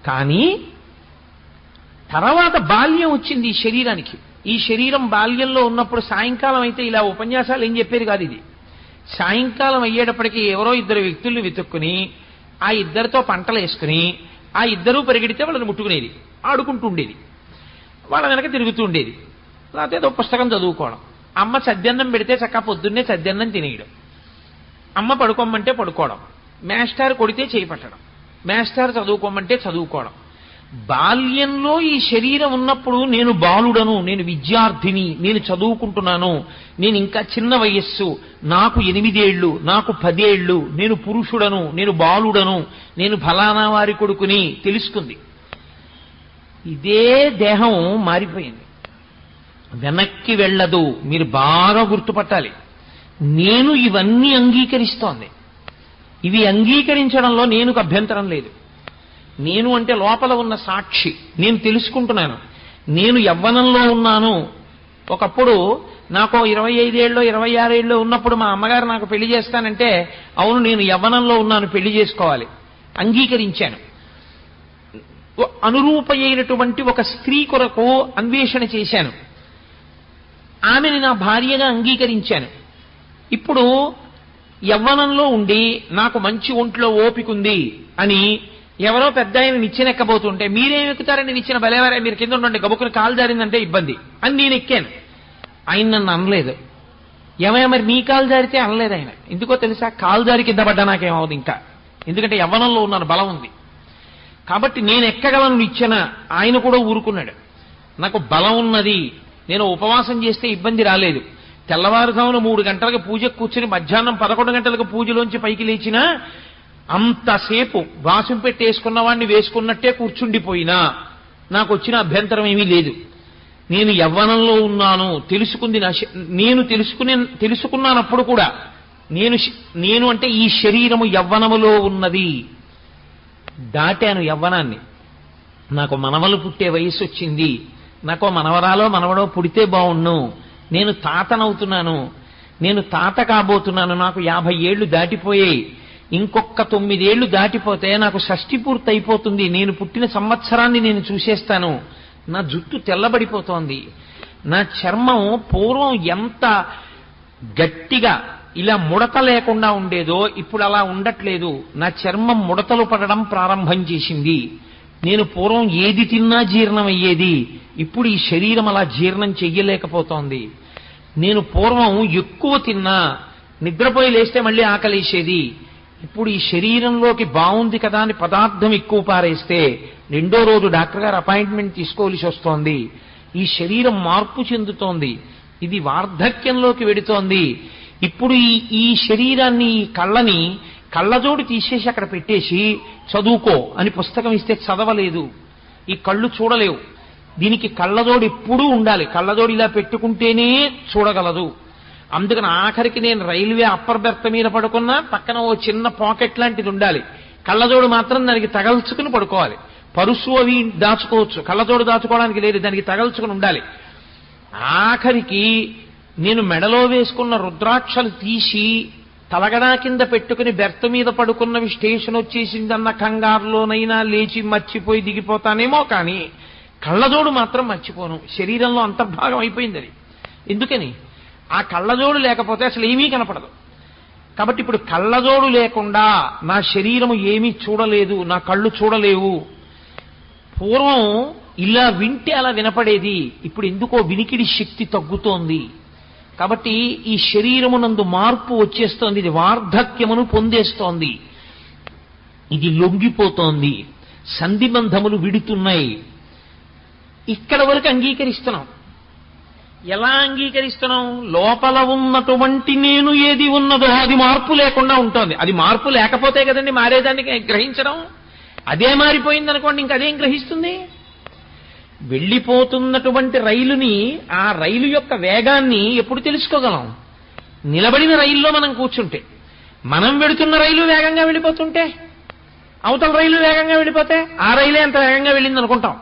కానీ తర్వాత బాల్యం వచ్చింది ఈ శరీరానికి. ఈ శరీరం బాల్యంలో ఉన్నప్పుడు సాయంకాలం అయితే ఇలా ఉపన్యాసాలు ఏం చెప్పేది కాదు. ఇది సాయంకాలం అయ్యేటప్పటికీ ఎవరో 2 వ్యక్తుల్ని వెతుక్కుని ఆ ఇద్దరితో పంటలు వేసుకుని ఆ ఇద్దరూ పరిగెడితే వాళ్ళని ముట్టుకునేది, ఆడుకుంటూ ఉండేది. వాళ్ళ వెనక తిరుగుతూ ఉండేది. లేకపోతే ఏదో పుస్తకం చదువుకోవడం. అమ్మ సద్దన్నం పెడితే చక్కగా పొద్దున్నే సద్దన్నం తినేయడం, అమ్మ పడుకోమంటే పడుకోవడం, మేస్టార్ కొడితే చేయి పట్టడం, మేస్టార్ చదువుకోమంటే చదువుకోవడం. బాల్యంలో ఈ శరీరం ఉన్నప్పుడు నేను బాలుడను, నేను విద్యార్థిని, నేను చదువుకుంటున్నాను, నేను ఇంకా చిన్న వయస్సు, నాకు 8 ఏళ్ళు, నాకు 10 ఏళ్ళు, నేను పురుషుడను, నేను బాలుడను, నేను ఫలానా వారి కొడుకుని తెలుసుకుంది. ఇదే దేహం మారిపోయింది, వెనక్కి వెళ్ళదు. మీరు బాగా గుర్తుపట్టాలి. నేను ఇవన్నీ అంగీకరిస్తోంది. ఇవి అంగీకరించడంలో నేనుకు అభ్యంతరం లేదు. నేను అంటే లోపల ఉన్న సాక్షి, నేను తెలుసుకుంటున్నాను. నేను యవ్వనంలో ఉన్నాను. ఒకప్పుడు నాకు 25 ఏళ్ళో 26 ఏళ్ళో ఉన్నప్పుడు మా అమ్మగారు నాకు పెళ్లి చేస్తానంటే అవును నేను యవ్వనంలో ఉన్నాను, పెళ్లి చేసుకోవాలి, అంగీకరించాను. అనురూపమైనటువంటి ఒక స్త్రీ కొరకు అన్వేషణ చేశాను, ఆమెని నా భార్యగా అంగీకరించాను. ఇప్పుడు యవ్వనంలో ఉండి నాకు మంచి ఒంట్లో ఓపికంది అని ఎవరో పెద్ద ఆయన నిచ్చెనెక్కబోతుంటే మీరేం ఎక్కుతారని నిచ్చిన బలేవారే, మీరు కింద ఉండండి, గబుక్కుని కాలు జారిందంటే ఇబ్బంది అని నేను ఎక్కాను. ఆయన నన్ను అనలేదు. ఏమయ్యా మరి నీ కాలు జారితే అనలేదు ఆయన. ఎందుకో తెలుసా? కాలు జారి కింద పడ్డా నాకేమవుతుంది ఇంకా, ఎందుకంటే యవ్వనంలో ఉన్నాను, బలం ఉంది కాబట్టి నేను ఎక్కగలను నిచ్చెన. ఆయన కూడా ఊరుకున్నాడు. నాకు బలం ఉన్నది, నేను ఉపవాసం చేస్తే ఇబ్బంది రాలేదు. తెల్లవారుజామున 3 గంటలకు పూజకు కూర్చుని మధ్యాహ్నం 11 గంటలకు పూజలోంచి పైకి లేచినా అంతసేపు వాసం పెట్టేసుకున్న వాడిని వేసుకున్నట్టే కూర్చుండిపోయినా నాకు వచ్చిన అభ్యంతరం ఏమీ లేదు. నేను యవ్వనంలో ఉన్నాను, తెలుసుకుంది నేను తెలుసుకున్నానప్పుడు కూడా నేను అంటే ఈ శరీరము యవ్వనములో ఉన్నది. దాటాను యవ్వనాన్ని. నాకు మనవలు పుట్టే వయసు వచ్చింది, నాకు మనవరాలో మనవడో పుడితే బాగుండు, నేను తాతనవుతున్నాను, నేను తాత కాబోతున్నాను, నాకు 50 ఏళ్లు దాటిపోయాయి, ఇంకొక 9 ఏళ్లు దాటిపోతే నాకు షష్ఠి పూర్తి అయిపోతుంది, నేను పుట్టిన సంవత్సరాన్ని నేను చూసేస్తాను, నా జుట్టు తెల్లబడిపోతోంది, నా చర్మం పూర్వం ఎంత గట్టిగా ఇలా ముడత లేకుండా ఉండేదో ఇప్పుడు అలా ఉండట్లేదు, నా చర్మం ముడతలు పడడం ప్రారంభం చేసింది, నేను పూర్వం ఏది తిన్నా జీర్ణం అయ్యేది, ఇప్పుడు ఈ శరీరం అలా జీర్ణం చెయ్యలేకపోతోంది, నేను పూర్వం ఎక్కువ తిన్నా నిద్రపోయి లేస్తే మళ్ళీ ఆకలేసేది, ఇప్పుడు ఈ శరీరంలోకి బాగుంది కదా అని పదార్థం ఎక్కువ పారేస్తే 2వ రోజు డాక్టర్ గారు అపాయింట్మెంట్ తీసుకోవలసి వస్తోంది, ఈ శరీరం మార్పు చెందుతోంది, ఇది వార్ధక్యంలోకి వెడుతోంది. ఇప్పుడు ఈ శరీరాన్ని, ఈ కళ్ళని కళ్ళజోడు తీసేసి అక్కడ పెట్టేసి చదువుకో అని పుస్తకం ఇస్తే చదవలేదు, ఈ కళ్ళు చూడలేవు, దీనికి కళ్ళజోడు ఎప్పుడూ ఉండాలి, కళ్ళజోడు ఇలా పెట్టుకుంటేనే చూడగలదు. అందుకని ఆఖరికి నేను రైల్వే అప్పర్ బెర్త్ మీద పడుకున్నా పక్కన ఓ చిన్న పాకెట్ లాంటిది ఉండాలి, కళ్ళజోడు మాత్రం దానికి తగల్చుకుని పడుకోవాలి. పరుసు అవి దాచుకోవచ్చు, కళ్ళజోడు దాచుకోవడానికి లేదు, దానికి తగల్చుకుని ఉండాలి. ఆఖరికి నేను మెడలో వేసుకున్న రుద్రాక్షలు తీసి తలగడా కింద పెట్టుకుని బెర్త్ మీద పడుకున్నవి స్టేషన్ వచ్చేసిందన్న కంగారులోనైనా లేచి మర్చిపోయి దిగిపోతానేమో కానీ కళ్ళజోడు మాత్రం మర్చిపోను. శరీరంలో అంతర్భాగం అయిపోయింది అది. ఎందుకని? ఆ కళ్ళజోడు లేకపోతే అసలు ఏమీ కనపడదు. కాబట్టి ఇప్పుడు కళ్ళజోడు లేకుండా నా శరీరము ఏమీ చూడలేదు, నా కళ్ళు చూడలేవు. పూర్వం ఇలా వింటే అలా వినపడేది, ఇప్పుడు ఎందుకో వినికిడి శక్తి తగ్గుతోంది. కాబట్టి ఈ శరీరమునందు మార్పు వచ్చేస్తోంది, ఇది వార్ధక్యమును పొందేస్తోంది, ఇది లొంగిపోతోంది, సంధిబంధములు విడుతున్నాయి. ఇక్కడ వరకు అంగీకరిస్తున్నాం. ఎలా అంగీకరిస్తున్నాం? లోపల ఉన్నటువంటి నేను ఏది ఉన్నదో అది మార్పు లేకుండా ఉంటుంది. అది మార్పు లేకపోతే కదండి మారేదాన్ని గ్రహించడం. అదే మారిపోయింది అనుకోండి, ఇంకదేం గ్రహిస్తుంది? వెళ్ళిపోతున్నటువంటి రైలుని, ఆ రైలు యొక్క వేగాన్ని ఎప్పుడు తెలుసుకోగలం? నిలబడిన రైల్లో మనం కూర్చుంటే. మనం వెడుతున్న రైలు వేగంగా వెళ్ళిపోతుంటే, అవతల రైలు వేగంగా వెళ్ళిపోతే ఆ రైలే అంత వేగంగా వెళ్ళింది అనుకుంటాం.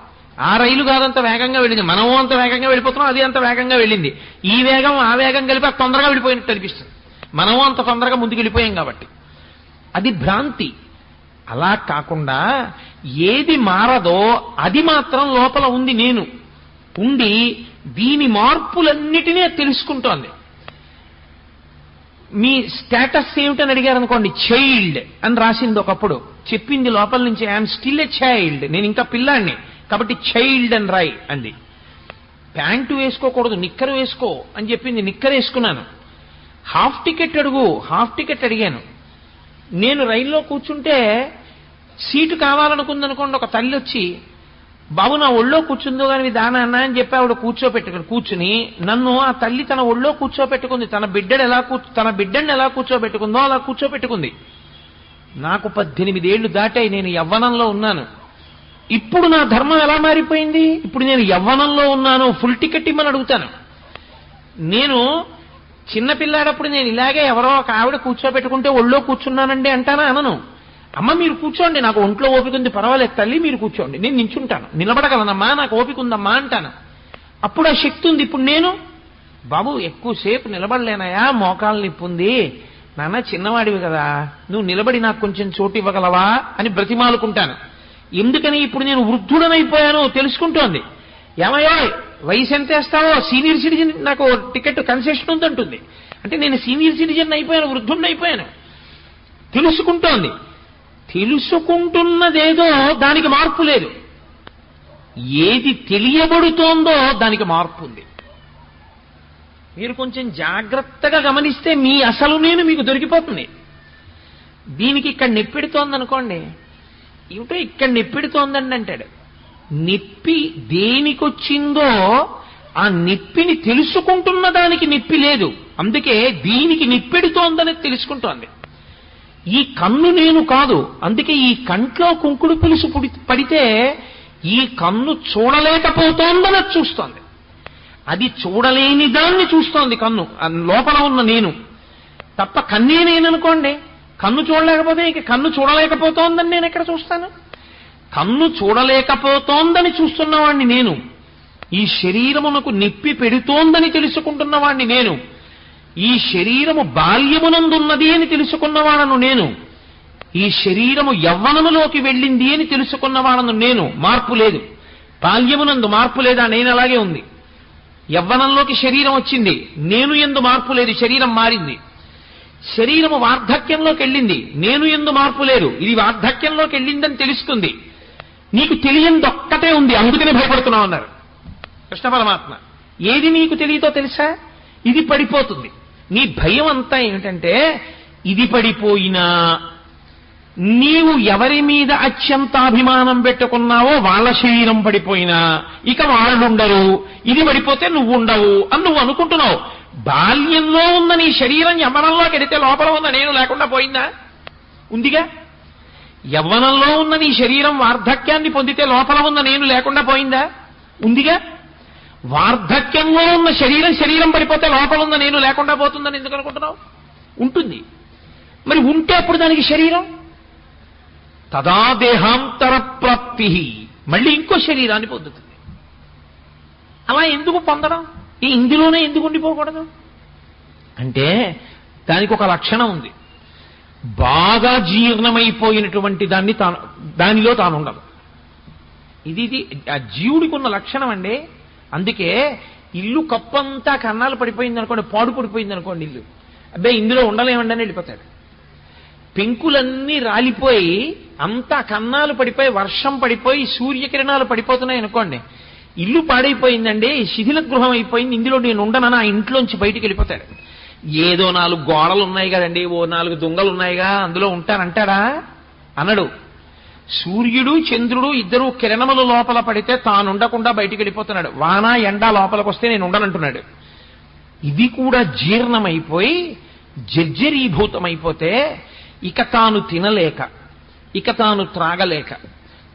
ఆ రైలు కాదంత వేగంగా వెళ్ళింది, మనము అంత వేగంగా వెళ్ళిపోతున్నాం, అది అంత వేగంగా వెళ్ళింది. ఈ వేగం ఆ వేగం కలిపి అది తొందరగా వెళ్ళిపోయినట్టు అనిపిస్తుంది, మనము అంత తొందరగా ముందుకు వెళ్ళిపోయాం కాబట్టి. అది భ్రాంతి. అలా కాకుండా ఏది మారదో అది మాత్రం లోపల ఉంది, నేను ఉండి దీని మార్పులన్నిటినీ తెలుసుకుంటోంది. మీ స్టేటస్ ఏమిటని అడిగారు అనుకోండి, చైల్డ్ అని రాసింది ఒకప్పుడు, చెప్పింది లోపల నుంచి ఐఎమ్ స్టిల్ ఎ చైల్డ్, నేను ఇంకా పిల్లాడిని కాబట్టి చైల్డ్ అని రాయి అంది. ప్యాంటు వేసుకోకూడదు, నిక్కరు వేసుకో అని చెప్పింది, నిక్కరు వేసుకున్నాను. హాఫ్ టికెట్ అడుగు, హాఫ్ టికెట్ అడిగాను. నేను రైల్లో కూర్చుంటే సీటు కావాలనుకుందనుకోండి, ఒక తల్లి వచ్చి బాబు నా ఒళ్ళో కూర్చుందో కానీ దానా అన్న అని చెప్పి ఆవిడ కూర్చుని నన్ను ఆ తల్లి తన ఒళ్ళో కూర్చోపెట్టుకుంది. తన బిడ్డని ఎలా కూర్చోబెట్టుకుందో అలా కూర్చోబెట్టుకుంది. నాకు 18 ఏళ్లు దాటాయి, నేను యవ్వనంలో ఉన్నాను. ఇప్పుడు నా ధర్మం ఎలా మారిపోయింది? ఇప్పుడు నేను యవ్వనంలో ఉన్నాను, ఫుల్ టికెట్ ఇమ్మని అడుగుతాను. నేను చిన్నపిల్లాడప్పుడు నేను ఇలాగే ఎవరో ఒక ఆవిడ కూర్చోబెట్టుకుంటే ఒళ్ళో కూర్చున్నానండి అంటానా? అనను. అమ్మ మీరు కూర్చోండి, నాకు ఒంట్లో ఓపిక ఉంది, పర్వాలేదు తల్లి మీరు కూర్చోండి, నేను నించుంటాను, నిలబడగలనమ్మా, నాకు ఓపిక ఉందమ్మా అంటాను. అప్పుడు ఆ శక్తి ఉంది. ఇప్పుడు నేను బాబు ఎక్కువసేపు నిలబడలేనాయా, మోకాలు నొప్పి ఉంది, నాన్న చిన్నవాడివి కదా, నువ్వు నిలబడి నాకు కొంచెం చోటు ఇవ్వగలవా అని బ్రతిమాలుకుంటాను. ఎందుకని? ఇప్పుడు నేను వృద్ధుడనైపోయాను తెలుసుకుంటోంది. ఏమయ్యో వయసు ఎంత వేస్తావో, సీనియర్ సిటిజన్ నాకు టికెట్ కన్సెషన్ ఉందంటుంది. అంటే నేను సీనియర్ సిటిజన్ అయిపోయాను, వృద్ధుడిని అయిపోయాను. తెలుసుకుంటోంది. తెలుసుకుంటున్నదేదో దానికి మార్పు లేదు. ఏది తెలియబడుతోందో దానికి మార్పు ఉంది. మీరు కొంచెం జాగ్రత్తగా గమనిస్తే మీ అసలు నేను మీకు దొరికిపోతుంది. దీనికి ఇక్కడ నెప్పెడుతోందనుకోండి, ఏమిటో ఇక్కడ నెప్పెడుతోందండి అంటాడు. నొప్పి దేనికొచ్చిందో ఆ నొప్పిని తెలుసుకుంటున్న దానికి నొప్పి లేదు, అందుకే దీనికి నొప్పెడుతోందని తెలుసుకుంటోంది. ఈ కన్ను నేను కాదు, అందుకే ఈ కంట్లో కుంకుడు పులుసు పడితే ఈ కన్ను చూడలేకపోతోందని చూస్తోంది. అది చూడలేని దాన్ని చూస్తోంది కన్ను, లోపల ఉన్న నేను తప్ప. కన్నే నేననుకోండి, కన్ను చూడలేకపోతే ఇక కన్ను చూడలేకపోతోందని నేను ఎక్కడ చూస్తాను? కన్ను చూడలేకపోతోందని చూస్తున్నవాణ్ణి నేను. ఈ శరీరమునకు నొప్పి పెడుతోందని తెలుసుకుంటున్నవాణ్ణి నేను. ఈ శరీరము బాల్యమునందున్నది అని తెలుసుకున్నవాడను నేను. ఈ శరీరము యవ్వనములోకి వెళ్ళింది అని తెలుసుకున్నవాడను నేను. మార్పు లేదు. బాల్యమునందు మార్పు లేదా, నేను అలాగే ఉంది. యవ్వనంలోకి శరీరం వచ్చింది, నేను ఎందు మార్పు లేదు, శరీరం మారింది. శరీరము వార్ధక్యంలోకి వెళ్ళింది, నేను ఎందు మార్పు లేదు, ఇది వార్ధక్యంలోకి వెళ్ళిందని తెలుస్తుంది. నీకు తెలియందొక్కటే ఉంది, అందుకనే భయపడుతున్నావు అన్నారు కృష్ణ పరమాత్మ. ఏది నీకు తెలియదో తెలుసా? ఇది పడిపోతుంది. నీ భయం అంతా ఏమిటంటే, ఇది పడిపోయినా నీవు ఎవరి మీద అత్యంతాభిమానం పెట్టుకున్నావో వాళ్ళ శరీరం పడిపోయినా ఇక వాళ్ళుండరు, ఇది పడిపోతే నువ్వు ఉండవు అని నువ్వు అనుకుంటున్నావు. బాల్యంలో ఉన్న నీ శరీరం యవ్వనంలోకి వెడితే లోపల ఉన్న నేను లేకుండా పోయిందా? ఉందిగా. యవ్వనంలో ఉన్న నీ శరీరం వార్ధక్యాన్ని పొందితే లోపల ఉన్న నేను లేకుండా పోయిందా? ఉందిగా. వార్ధక్యంలో ఉన్న శరీరం పడిపోతే లోపల ఉన్న నేను లేకుండా పోతుందని ఎందుకు అనుకుంటున్నావు? ఉంటుంది. మరి ఉంటే అప్పుడు దానికి శరీరం తదా దేహాంతర ప్రాప్తి, మళ్ళీ ఇంకో శరీరాన్ని పొందుతుంది. అలా ఎందుకు పొందడం? ఇందులోనే ఎందుకు ఉండిపోకూడదు? అంటే దానికి ఒక లక్షణం ఉంది. బాగా జీర్ణమైపోయినటువంటి దానిలో తాను ఉండదు. ఇది ఆ జీవుడికి ఉన్న లక్షణం అండి. అందుకే ఇల్లు కప్పంతా కన్నాలు పడిపోయింది అనుకోండి, పాడు పడిపోయింది అనుకోండి ఇల్లు, అబ్బాయి ఇందులో ఉండలేమండి అని వెళ్ళిపోతాడు. పెంకులన్నీ రాలిపోయి అంతా కన్నాలు పడిపోయి వర్షం పడిపోయి సూర్యకిరణాలు పడిపోతున్నాయి అనుకోండి, ఇల్లు పాడైపోయిందండి, శిథిల గృహం అయిపోయింది, ఇందులో నేను ఉండనని ఆ ఇంట్లోంచి బయటికి వెళ్ళిపోతాడు. ఏదో 4 గోడలు ఉన్నాయి కదండి, ఓ 4 దొంగలు ఉన్నాయిగా అందులో ఉంటానంటాడా? అనడు. సూర్యుడు చంద్రుడు ఇద్దరు కిరణముల లోపల పడితే తానుండకుండా బయటికి వెళ్ళిపోతున్నాడు. వాన ఎండ లోపలికి వస్తే నేను ఉండనంటున్నాడు. ఇది కూడా జీర్ణమైపోయి జర్జరీభూతమైపోతే ఇక తాను తినలేక, ఇక తాను త్రాగలేక,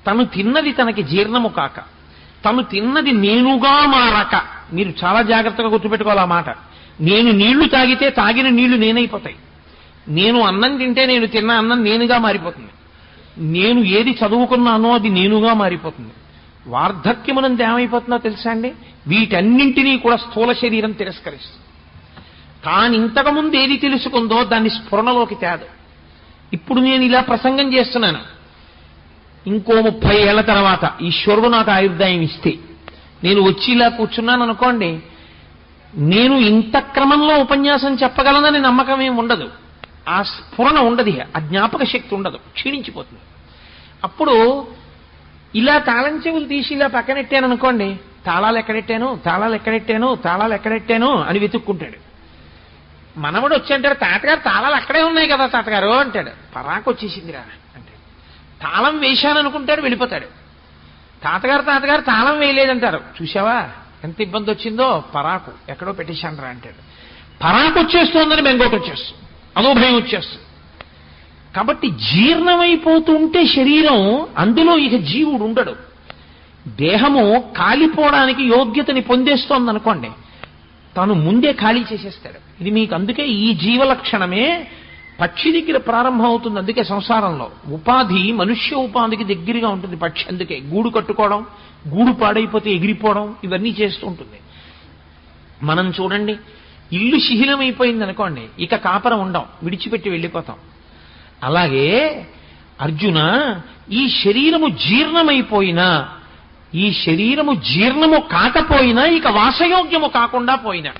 తను తిన్నది తనకి జీర్ణము కాక, తను తిన్నది నేనుగా మారక. మీరు చాలా జాగ్రత్తగా గుర్తుపెట్టుకోవాలి ఆ మాట. నేను నీళ్లు తాగితే తాగిన నీళ్లు నేనైపోతాయి. నేను అన్నం తింటే నేను తిన్న అన్నం నేనుగా మారిపోతుంది. నేను ఏది చదువుకున్నానో అది నేనుగా మారిపోతుంది. వార్ధక్యమునంత ఏమైపోతుందో తెలుసా అండి? వీటన్నింటినీ కూడా స్థూల శరీరం తిరస్కరిస్తుంది. తాను ఇంతకుముందు ఏది తెలుసుకుందో దాన్ని స్ఫురణలోకి తేదు. ఇప్పుడు నేను ఇలా ప్రసంగం చేస్తున్నాను, ఇంకో 30 ఏళ్ల తర్వాత ఈశ్వరుడు నాకు ఆయుర్దాయం ఇస్తే నేను వచ్చి ఇలా కూర్చున్నాను అనుకోండి, నేను ఇంత క్రమంలో ఉపన్యాసం చెప్పగలనని నమ్మకం ఏమి ఉండదు. ఆ స్ఫురణ ఉండదు, ఆ జ్ఞాపక శక్తి ఉండదు, క్షీణించిపోతుంది. అప్పుడు ఇలా తాళం చెవులు తీసి ఇలా పక్కనెట్టాను అనుకోండి, తాళాలు ఎక్కడెట్టాను అని వెతుక్కుంటాడు. మనవడు వచ్చి అంటాడు, తాతగారు తాళాలు అక్కడే ఉన్నాయి కదా తాతగారు అంటాడు. పరాకు వచ్చేసిందిరా అంటాడు. తాళం వేశాననుకుంటాడు, వెళ్ళిపోతాడు. తాతగారు తాళం వేయలేదంటారు. చూసావా ఎంత ఇబ్బంది వచ్చిందో, పరాకు ఎక్కడో పెట్టేశానరా అంటాడు. పరాకు వచ్చేస్తోందని బెంగోటు వచ్చేస్తుంది, అదో భయం వచ్చేస్తుంది. కాబట్టి జీర్ణమైపోతుంటే శరీరం, అందులో ఇక జీవుడు ఉండడు. దేహము కాలిపోవడానికి యోగ్యతని పొందేస్తోందనుకోండి, తాను ముందే ఖాళీ చేసేస్తాడు. ఇది మీకు అందుకే ఈ జీవలక్షణమే పక్షి దగ్గర ప్రారంభం అవుతుంది. అందుకే సంసారంలో ఉపాధి మనుష్య ఉపాధికి దగ్గరగా ఉంటుంది పక్షి. అందుకే గూడు కట్టుకోవడం, గూడు పాడైపోతే ఎగిరిపోవడం, ఇవన్నీ చేస్తూ ఉంటుంది. మనం చూడండి, ఇల్లు శిథిలమైపోయింది అనుకోండి, ఇక కాపరం ఉండం, విడిచిపెట్టి వెళ్ళిపోతాం. అలాగే అర్జున, ఈ శరీరము జీర్ణమైపోయినా, ఈ శరీరము జీర్ణము కాకపోయినా, ఇక వాసయోగ్యము కాకుండా పోయినా,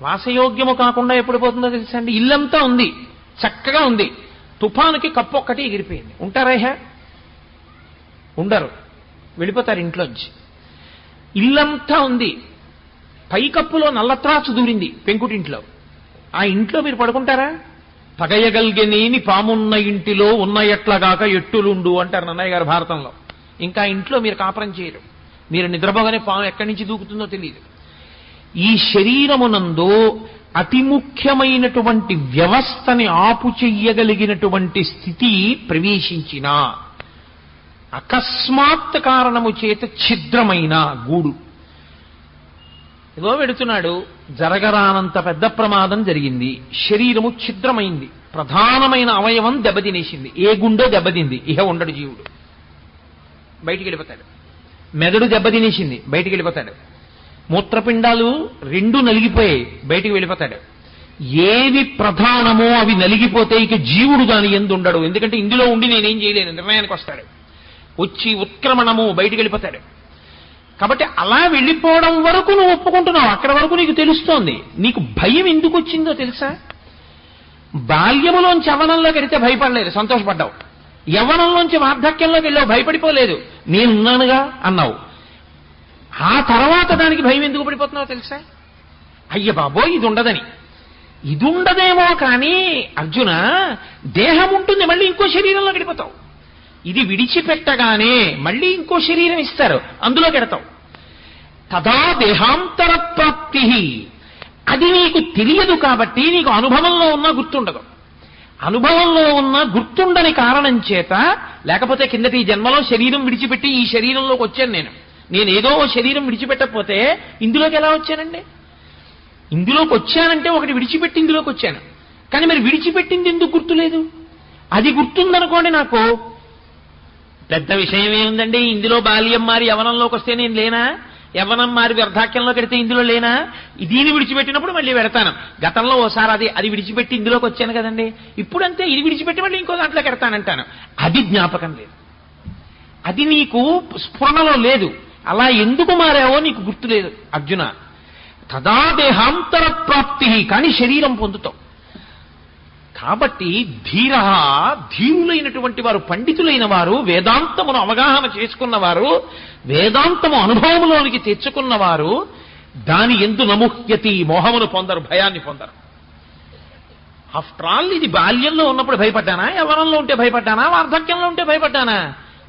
వాసయోగ్యము కాకుండా ఎప్పుడు పోతుందో తెలుసా అండి? ఇల్లంతా ఉంది, చక్కగా ఉంది, తుఫానుకి కప్పు ఒక్కటి ఎగిరిపోయింది. ఉంటారా? ఉండరు, వెళ్ళిపోతారు ఇంట్లోంచి. ఇల్లంతా ఉంది, పైకప్పులో నల్లత్రాచు దూరింది పెంకుటింట్లో. ఆ ఇంట్లో మీరు పడుకుంటారా? పగయగల్గెనేని పామున్న ఇంటిలో ఉన్న ఎట్లగాక ఎట్టులుండు అంటారు నన్నయ్య గారు భారతంలో. ఇంకా ఇంట్లో మీరు కాపురం చేయరు. మీరు నిద్రపోగానే పాము ఎక్కడి నుంచి దూకుతుందో తెలియదు. ఈ శరీరమునందు అతి ముఖ్యమైనటువంటి వ్యవస్థని ఆపు చెయ్యగలిగినటువంటి స్థితి ప్రవేశించిన అకస్మాత్ కారణము చేత ఛిద్రమైన గూడు, ఏదో వెడుతున్నాడు, జరగరానంత పెద్ద ప్రమాదం జరిగింది, శరీరము ఛిద్రమైంది, ప్రధానమైన అవయవం దెబ్బతినేసింది. ఏ గుండో దెబ్బతింది, ఇహ ఉండడు జీవుడు, బయటికి వెళ్ళిపోతాడు. మెదడు దెబ్బతినేసింది, బయటికి వెళ్ళిపోతాడు. మూత్రపిండాలు రెండు నలిగిపోయాయి, బయటికి వెళ్ళిపోతాడు. ఏవి ప్రధానమో అవి నలిగిపోతే ఇక జీవుడు దాని ఎందు ఉండడు. ఎందుకంటే ఇందులో ఉండి నేనేం చేయలేను నిర్ణయానికి వస్తాడు. వచ్చి ఉత్క్రమణము, బయటికి వెళ్ళిపోతాడు. కాబట్టి అలా వెళ్ళిపోవడం వరకు నువ్వు ఒప్పుకుంటున్నావు, అక్కడ వరకు నీకు తెలుస్తోంది. నీకు భయం ఎందుకు వచ్చిందో తెలుసా? బాల్యములోంచి యవ్వనంలోకి వెళితే భయపడలేదు, సంతోషపడ్డావు. యవ్వనంలోంచి వార్ధక్యంలోకి వెళ్ళావు, భయపడిపోలేదు, నేనున్నానుగా అన్నావు. ఆ తర్వాత దానికి భయం ఎందుకు పడిపోతున్నావు తెలుసా? అయ్య బాబోయ్ ఇది ఉండదని. ఇది ఉండదేమో కానీ అర్జున, దేహం ఉంటుంది, మళ్ళీ ఇంకో శరీరంలో గడిపోతావు. ఇది విడిచిపెట్టగానే మళ్ళీ ఇంకో శరీరం ఇస్తారు, అందులో గెడతావు. తదా దేహాంతర ప్రాప్తి, అది నీకు తెలియదు కాబట్టి నీకు అనుభవంలో ఉన్నా గుర్తుండదు. అనుభవంలో ఉన్న గుర్తుండని కారణం చేత, లేకపోతే కిందటి జన్మలో శరీరం విడిచిపెట్టి ఈ శరీరంలోకి వచ్చాను నేను ఏదో శరీరం విడిచిపెట్టకపోతే ఇందులోకి ఎలా వచ్చానండి? ఇందులోకి వచ్చానంటే ఒకటి విడిచిపెట్టి ఇందులోకి వచ్చాను. కానీ మరి విడిచిపెట్టింది ఎందుకు గుర్తులేదు? అది గుర్తుందనుకోండి, నాకు పెద్ద విషయం ఏముందండి, ఇందులో బాల్యం మారి యవనంలోకి వస్తే నేను లేనా? యవ్వనం మారి వృద్ధాక్యంలోకి వెడితే ఇందులో లేనా? దీన్ని విడిచిపెట్టినప్పుడు మళ్ళీ వెడతాను. గతంలో ఓసారి అది విడిచిపెట్టి ఇందులోకి వచ్చాను కదండి, ఇప్పుడంతే ఇది విడిచిపెట్టి మళ్ళీ ఇంకో దాంట్లోకి వెడతానంటాను. అది జ్ఞాపకం లేదు, అది నీకు స్ఫురణలో లేదు. అలా ఎందుకు మారావో నీకు గుర్తులేదు అర్జున. తదా దేహాంతర ప్రాప్తి, కానీ శరీరం పొందుతావు. కాబట్టి ధీరులైనటువంటి వారు, పండితులైన వారు, వేదాంతమును అవగాహన చేసుకున్నవారు, వేదాంతము అనుభవంలోనికి తెచ్చుకున్నవారు దాని ఎందు నముహ్యతి, మోహమును పొందరు, భయాన్ని పొందరు. ఆఫ్టర్ ఆల్ ఇది బాల్యంలో ఉన్నప్పుడు భయపడ్డానా, యవ్వనంలో ఉంటే భయపడ్డానా, వార్ధక్యంలో ఉంటే భయపడ్డానా?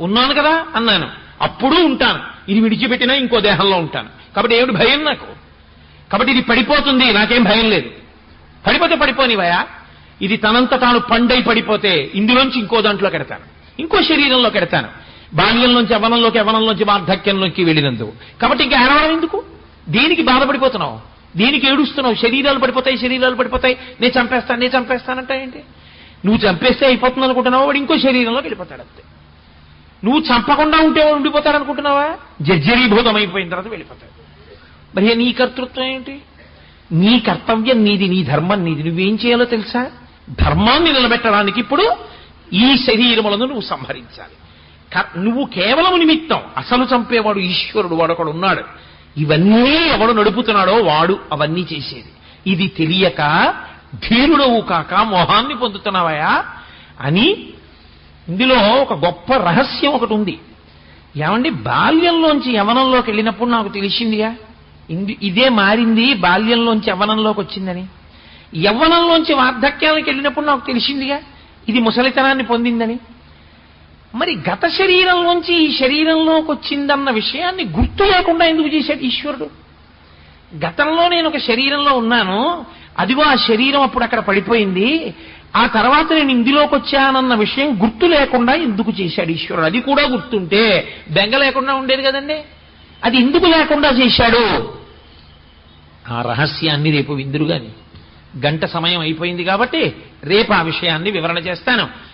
ఉన్నాను కదా అన్నాను, అప్పుడు ఉంటాను. ఇది విడిచిపెట్టినా ఇంకో దేహంలో ఉంటాను. కాబట్టి ఏమిటి భయం నాకు? కాబట్టి ఇది పడిపోతుంది, నాకేం భయం లేదు. పడిపోతే పడిపోనివయా, ఇది తనంత తాను పండై పడిపోతే ఇందులోంచి ఇంకో దాంట్లోకి ఎడతాను, ఇంకో శరీరంలోకి ఎడతాను. బాల్యంలోంచి యవ్వనంలోకి, యవ్వనంలోంచి వార్ధక్యంలోకి వెళ్ళినందుకు. కాబట్టి ఇంకా ఏడవడం ఎందుకు? దేనికి బాధపడిపోతున్నావు? దేనికి ఏడుస్తున్నావు? శరీరాలు పడిపోతాయి, నేను చంపేస్తానంటే ఏంటి? నువ్వు చంపేస్తే అయిపోతుంది అనుకుంటున్నావు, వాడు ఇంకో శరీరంలోకి వెళ్ళిపోతాడు అంతే. నువ్వు చంపకుండా ఉంటే వాడు ఉండిపోతాడు అనుకుంటున్నావా? జర్జరీభూతం అయిపోయిన తర్వాత వెళ్ళిపోతాడు. మరి నీ కర్తృత్వం ఏంటి? నీ కర్తవ్యం నీది, నీ ధర్మం నీది. నువ్వేం చేయాలో తెలుసా? ధర్మాన్ని నిలబెట్టడానికి ఇప్పుడు ఈ శరీరములను నువ్వు సంహరించాలి. నువ్వు కేవలం నిమిత్తం, అసలు చంపేవాడు ఈశ్వరుడు, వాడు ఒకడు ఉన్నాడు. ఇవన్నీ ఎవడు నడుపుతున్నాడో వాడు అవన్నీ చేసేది. ఇది తెలియక ధీరుడవు కాక మోహాన్ని పొందుతున్నావయా అని. ఇందులో ఒక గొప్ప రహస్యం ఒకటి ఉంది. ఏమండి, బాల్యంలోంచి యవనంలోకి వెళ్ళినప్పుడు నాకు తెలిసిందిగా ఇదే మారింది, బాల్యంలోంచి యవ్వనంలోకి వచ్చిందని. యవ్వనంలోంచి వార్ధక్యానికి వెళ్ళినప్పుడు నాకు తెలిసిందిగా ఇది ముసలితనాన్ని పొందిందని. మరి గత శరీరంలోంచి ఈ శరీరంలోకి వచ్చిందన్న విషయాన్ని గుర్తు లేకుండా ఎందుకు చేశాడు ఈశ్వరుడు? గతంలో నేను ఒక శరీరంలో ఉన్నాను, అదిగో ఆ శరీరం అప్పుడు అక్కడ పడిపోయింది, ఆ తర్వాత నేను ఇందులోకి వచ్చానన్న విషయం గుర్తు లేకుండా ఎందుకు చేశాడు ఈశ్వరుడు? అది కూడా గుర్తుంటే బెంగ లేకుండా ఉండేది కదండి. అది ఎందుకు లేకుండా చేశాడు? ఆ రహస్యాన్ని రేపు విందురుగాని. గంట సమయం అయిపోయింది కాబట్టి రేపు ఆ విషయాన్ని వివరణ చేస్తాను.